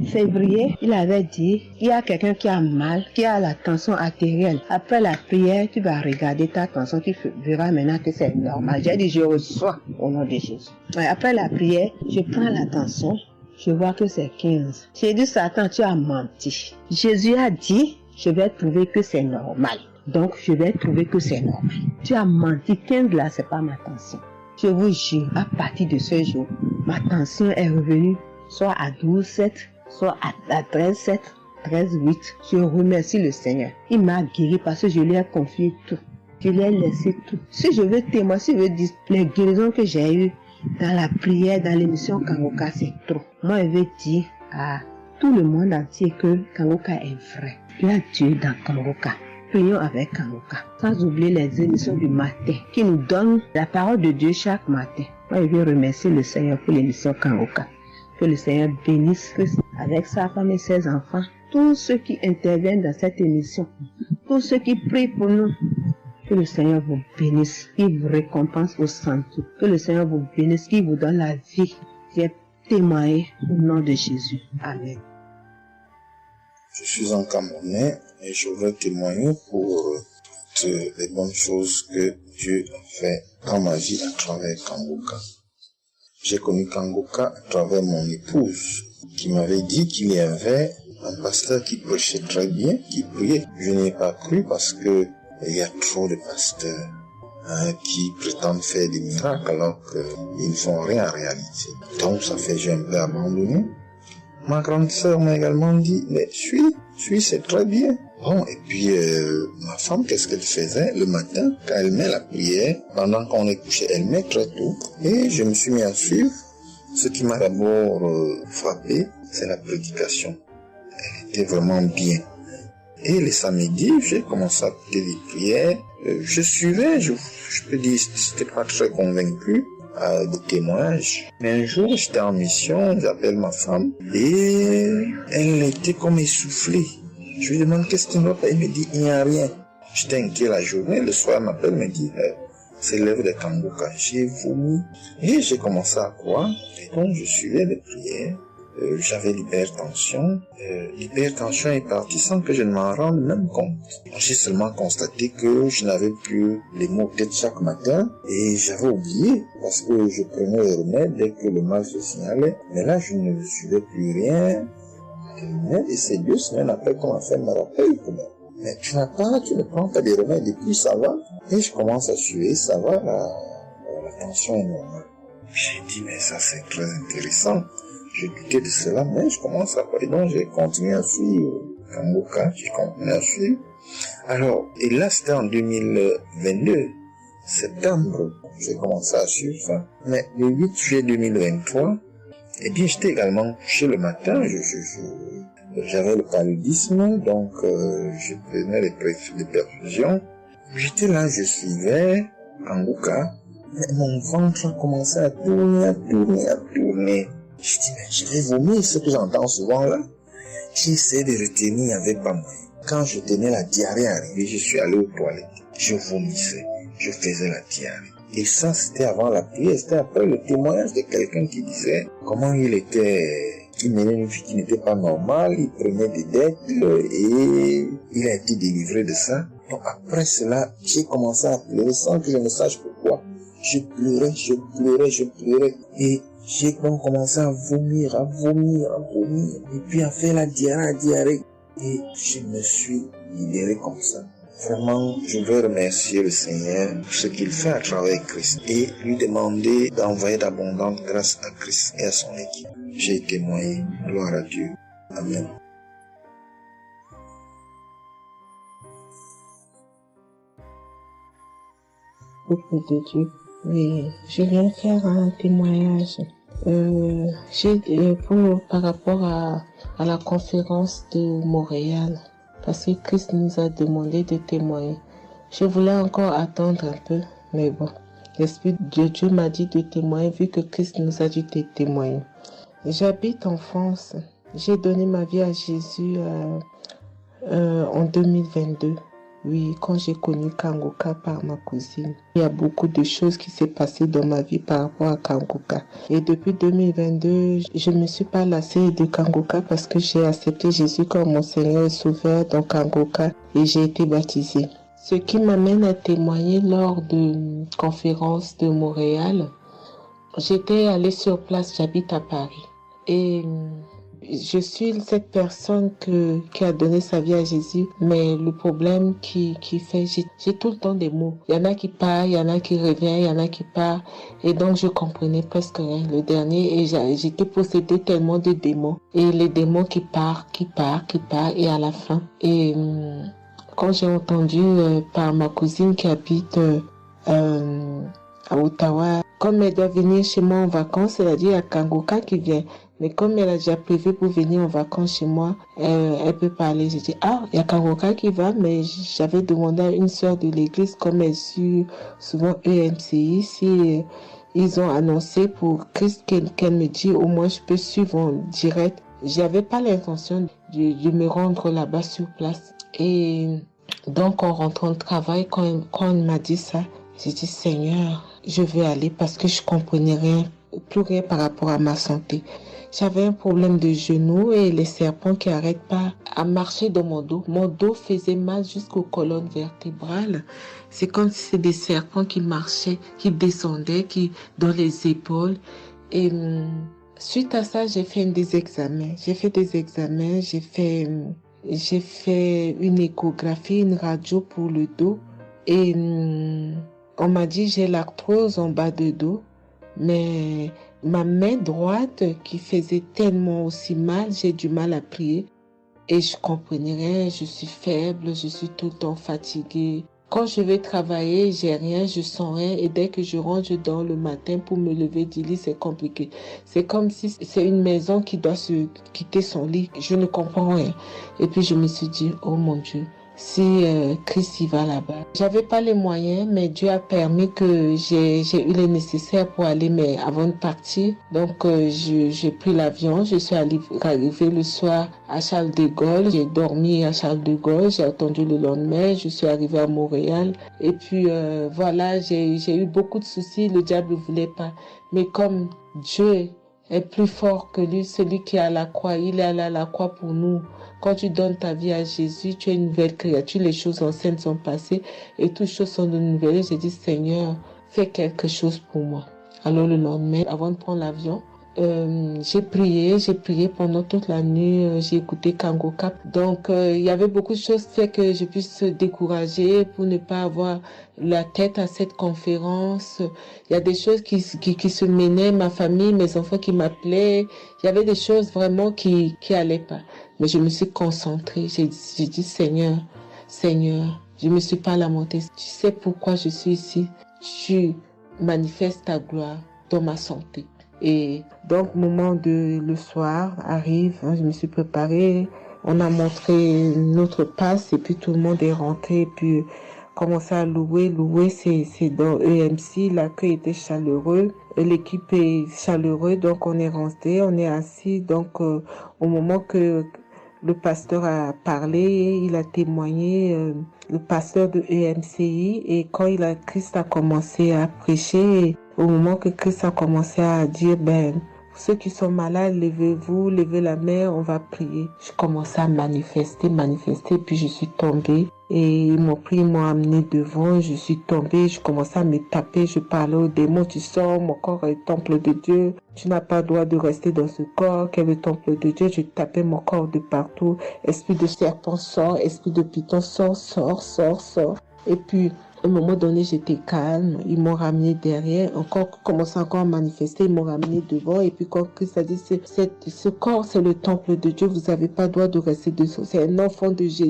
février, il avait dit, il y a quelqu'un qui a mal, qui a la tension artérielle. Après la prière, tu vas regarder ta tension, tu verras maintenant que c'est normal. J'ai dit, je reçois au nom de Jésus. Et après la prière, je prends la tension, je vois que c'est 15. J'ai dit, Satan, tu as menti. Jésus a dit, je vais trouver que c'est normal. Donc, je vais trouver que c'est noble. Tu as menti, 15 là, c'est pas ma tension. Je vous jure, à partir de ce jour, ma tension est revenue soit à 12,7, soit à 13,7, 13,8. Je remercie le Seigneur. Il m'a guéri parce que je lui ai confié tout. Je lui ai laissé tout. Si je veux témoigner, si je veux dire les guérisons que j'ai eues dans la prière, dans l'émission Kangoka, c'est trop. Moi, je veux dire à tout le monde entier que Kangoka est vrai. Il y a Dieu dans Kangoka. Prions avec Kangoka. Sans oublier les émissions du matin qui nous donnent la parole de Dieu chaque matin. Moi, je veux remercier le Seigneur pour l'émission Kangoka. Que le Seigneur bénisse Christ avec sa femme et ses enfants. Tous ceux qui interviennent dans cette émission. Tous ceux qui prient pour nous. Que le Seigneur vous bénisse, qu'il vous récompense au centre. Que le Seigneur vous bénisse, qu'il vous donne la vie. J'ai témoigné au nom de Jésus. Amen. Je suis un Camerounais et je veux témoigner pour toutes les bonnes choses que Dieu a fait dans ma vie à travers Kangoka. J'ai connu Kangoka à travers mon épouse qui m'avait dit qu'il y avait un pasteur qui prêchait très bien, qui priait. Je n'y ai pas cru parce que il y a trop de pasteurs qui prétendent faire des miracles alors qu'ils ne font rien en réalité. Donc ça fait j'ai un peu abandonné. Ma grande sœur m'a également dit, mais suis, c'est très bien. Bon, et puis ma femme, qu'est-ce qu'elle faisait le matin quand elle met la prière, pendant qu'on est couché, elle met très tôt. Et je me suis mis à suivre. Ce qui m'a d'abord frappé, c'est la prédication. Elle était vraiment bien. Et les samedis, j'ai commencé à écouter les prières. Je suivais, je peux dire, j'étais pas très convaincu des témoignages. Mais un jour, j'étais en mission, j'appelle ma femme, et elle était comme essoufflée. Je lui demande qu'est-ce qui ne va pas, elle me dit, il n'y a rien. J'étais inquiet la journée, le soir, elle m'appelle, me dit, c'est l'œuvre de Kangoka. J'ai vomi, et j'ai commencé à croire, et donc je suivais les prières. J'avais l'hypertension. L'hypertension est partie sans que je ne m'en rende même compte. J'ai seulement constaté que je n'avais plus les maux de tête chaque matin et j'avais oublié parce que je prenais les remèdes dès que le mal se signalait. Mais là, je ne suivais plus rien. Et c'est 2 semaines après qu'on m'a fait me rappelle que mais tu ne prends pas des remèdes et puis ça va. Et je commence à suivre, ça va, la tension est normale. J'ai dit, mais ça c'est très intéressant. Je doutais de cela, mais je commence à parler. Donc, j'ai continué à suivre Kangoka, j'ai continué à suivre. Alors, et là, c'était en 2022, septembre, j'ai commencé à suivre ça. Mais le 8 juillet 2023, eh bien, j'étais également couché le matin, j'avais le paludisme, donc je prenais les perfusions. J'étais là, je suivais Kangoka, mais mon ventre a commencé à tourner. Je dis, mais je vais vomir, ce que j'entends souvent là. J'ai essayé de retenir, il n'y avait pas moyen. Quand je tenais la diarrhée arrivée, je suis allé aux toilettes. Je vomissais, je faisais la diarrhée. Et ça, c'était avant la prière, c'était après le témoignage de quelqu'un qui disait comment il menait une vie qui n'était pas normale, il prenait des dettes et il a été délivré de ça. Donc après cela, j'ai commencé à pleurer sans que je ne sache pourquoi. Je pleurais. Et j'ai donc commencé à vomir, et puis à faire la diarrhée. Et je me suis libéré comme ça. Vraiment, je veux remercier le Seigneur pour ce qu'il fait à travers Christ et lui demander d'envoyer d'abondantes grâces à Christ et à son équipe. J'ai témoigné. Gloire à Dieu. Amen. Peuple de Dieu. Oui, je viens faire un témoignage. Par rapport à la conférence de Montréal, parce que Christ nous a demandé de témoigner. Je voulais encore attendre un peu, mais bon, l'Esprit de Dieu m'a dit de témoigner vu que Christ nous a dit de témoigner. J'habite en France. J'ai donné ma vie à Jésus en 2022. Oui, quand j'ai connu Kangoka par ma cousine. Il y a beaucoup de choses qui s'est passées dans ma vie par rapport à Kangoka. Et depuis 2022, je ne me suis pas lassée de Kangoka parce que j'ai accepté Jésus comme mon Seigneur et Sauveur dans Kangoka et j'ai été baptisée. Ce qui m'amène à témoigner lors de conférence de Montréal, j'étais allée sur place, j'habite à Paris. Et Je suis cette personne qui a donné sa vie à Jésus, mais le problème qui fait, j'ai tout le temps des mots. Il y en a qui partent, il y en a qui reviennent, il y en a qui partent. Et donc, je comprenais presque rien. Le dernier, et j'étais possédée tellement de démons. Et les démons qui partent, et à la fin. Et quand j'ai entendu par ma cousine qui habite à Ottawa, comme elle doit venir chez moi en vacances, elle a dit à Kangoka qui vient. Mais comme elle a déjà prévu pour venir en vacances chez moi, elle peut pas aller. J'ai dit, il y a Kangoka qui va, mais j'avais demandé à une sœur de l'église, comme elle suit souvent EMCI, si ils ont annoncé pour Christ qu'elle me dit, au moins je peux suivre en direct. J'avais pas l'intention de me rendre là-bas sur place. Et donc, en rentrant de travail, quand on m'a dit ça, j'ai dit, Seigneur, je vais aller parce que je comprenais plus rien par rapport à ma santé. J'avais un problème de genou et les serpents qui n'arrêtent pas à marcher dans mon dos. Mon dos faisait mal jusqu'aux colonnes vertébrales. C'est comme si c'était des serpents qui marchaient, qui descendaient, dans les épaules. Et suite à ça, j'ai fait des examens. J'ai fait une échographie, une radio pour le dos. Et on m'a dit j'ai l'arthrose en bas de dos. Mais ma main droite qui faisait tellement aussi mal, j'ai du mal à plier. Et je comprenais rien, je suis faible, je suis tout le temps fatiguée. Quand je vais travailler, j'ai rien, je sens rien. Et dès que je rentre, je dors le matin pour me lever du lit, c'est compliqué. C'est comme si c'est une maison qui doit se quitter son lit. Je ne comprends rien. Et puis je me suis dit, oh mon Dieu, si Christ y va là-bas. J'avais pas les moyens, mais Dieu a permis que j'ai eu les nécessaires pour aller, mais avant de partir. Donc j'ai pris l'avion, je suis arrivée le soir à Charles de Gaulle, j'ai dormi à Charles de Gaulle, j'ai attendu le lendemain, je suis arrivée à Montréal. Et puis voilà, j'ai eu beaucoup de soucis, le diable ne voulait pas. Mais comme Dieu est plus fort que lui, celui qui est à la croix, il est allé à la croix pour nous. Quand tu donnes ta vie à Jésus, tu es une nouvelle créature, les choses anciennes sont passées et toutes choses sont de nouvelles. J'ai dit, Seigneur, fais quelque chose pour moi. Alors le lendemain, avant de prendre l'avion, j'ai prié pendant toute la nuit, j'ai écouté Kangoka. Donc il y avait beaucoup de choses qui fait que je puisse décourager pour ne pas avoir la tête à cette conférence. Il y a des choses qui se menaient, ma famille, mes enfants qui m'appelaient. Il y avait des choses vraiment qui allaient pas. Mais je me suis concentrée. J'ai dit, Seigneur, je me suis pas lamentée. Tu sais pourquoi je suis ici. Tu manifestes ta gloire dans ma santé. Et donc, le soir arrive, je me suis préparée. On a montré notre passe et puis tout le monde est rentré et puis commencé à louer. Louer, c'est dans EMC. L'accueil était chaleureux. L'équipe est chaleureuse. Donc, on est rentré, on est assis. Donc, au moment que le pasteur a parlé, il a témoigné, le pasteur de EMCI, et quand Christ a commencé à prêcher, au moment que Christ a commencé à dire, ceux qui sont malades, levez-vous, levez la main, on va prier. Je commençais à manifester, puis je suis tombée. Et ils m'ont pris, ils m'ont amené devant, je suis tombée, je commençais à me taper, je parlais aux démons, tu sors, mon corps est le temple de Dieu, tu n'as pas le droit de rester dans ce corps, qui est le temple de Dieu, je tapais mon corps de partout, esprit de serpent sort, esprit de python sort. Et puis, à un moment donné, j'étais calme, ils m'ont ramené derrière, commençé encore à manifester, ils m'ont ramené devant, et puis quand Christ a dit, ce corps, c'est le temple de Dieu, vous n'avez pas le droit de rester dessous, c'est un enfant de Jésus.